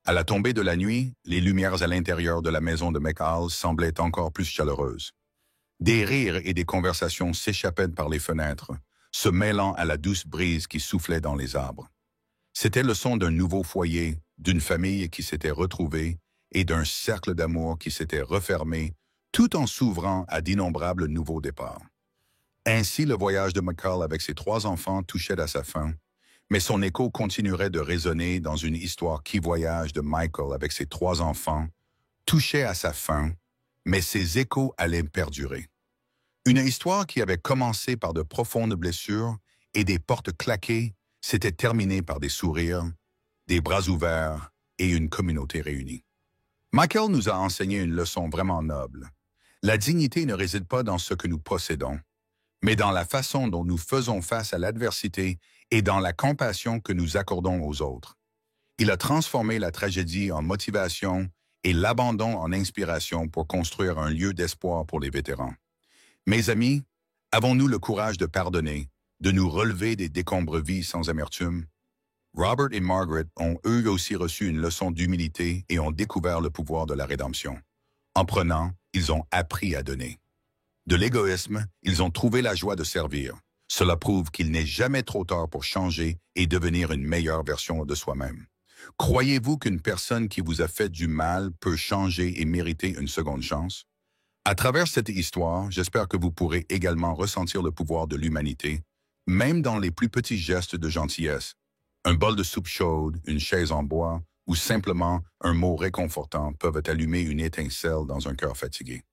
À la tombée de la nuit, les lumières à l'intérieur de la maison de McHale semblaient encore plus chaleureuses. Des rires et des conversations s'échappaient par les fenêtres, se mêlant à la douce brise qui soufflait dans les arbres. C'était le son d'un nouveau foyer, d'une famille qui s'était retrouvée et d'un cercle d'amour qui s'était refermé, tout en s'ouvrant à d'innombrables nouveaux départs. Ainsi, le voyage de McHale avec ses 3 enfants touchait à sa fin, mais son écho continuerait de résonner dans une histoire qui voyage de Michael avec ses 3 enfants, touchait à sa fin, mais ses échos allaient perdurer. Une histoire qui avait commencé par de profondes blessures et des portes claquées s'était terminée par des sourires, des bras ouverts et une communauté réunie. Michael nous a enseigné une leçon vraiment noble. La dignité ne réside pas dans ce que nous possédons, mais dans la façon dont nous faisons face à l'adversité et dans la compassion que nous accordons aux autres. Il a transformé la tragédie en motivation et l'abandon en inspiration pour construire un lieu d'espoir pour les vétérans. Mes amis, avons-nous le courage de pardonner, de nous relever des décombres vies sans amertume? Robert et Margaret ont eux aussi reçu une leçon d'humilité et ont découvert le pouvoir de la rédemption. En prenant, ils ont appris à donner. De l'égoïsme, ils ont trouvé la joie de servir. Cela prouve qu'il n'est jamais trop tard pour changer et devenir une meilleure version de soi-même. Croyez-vous qu'une personne qui vous a fait du mal peut changer et mériter une seconde chance? À travers cette histoire, j'espère que vous pourrez également ressentir le pouvoir de l'humanité, même dans les plus petits gestes de gentillesse. Un bol de soupe chaude, une chaise en bois ou simplement un mot réconfortant peuvent allumer une étincelle dans un cœur fatigué.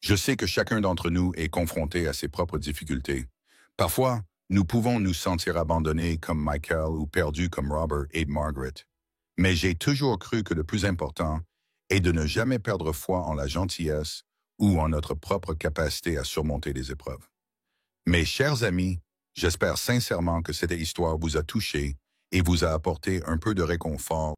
Je sais que chacun d'entre nous est confronté à ses propres difficultés. Parfois, nous pouvons nous sentir abandonnés comme Michael ou perdus comme Robert et Margaret. Mais j'ai toujours cru que le plus important est de ne jamais perdre foi en la gentillesse ou en notre propre capacité à surmonter les épreuves. Mes chers amis, j'espère sincèrement que cette histoire vous a touché et vous a apporté un peu de réconfort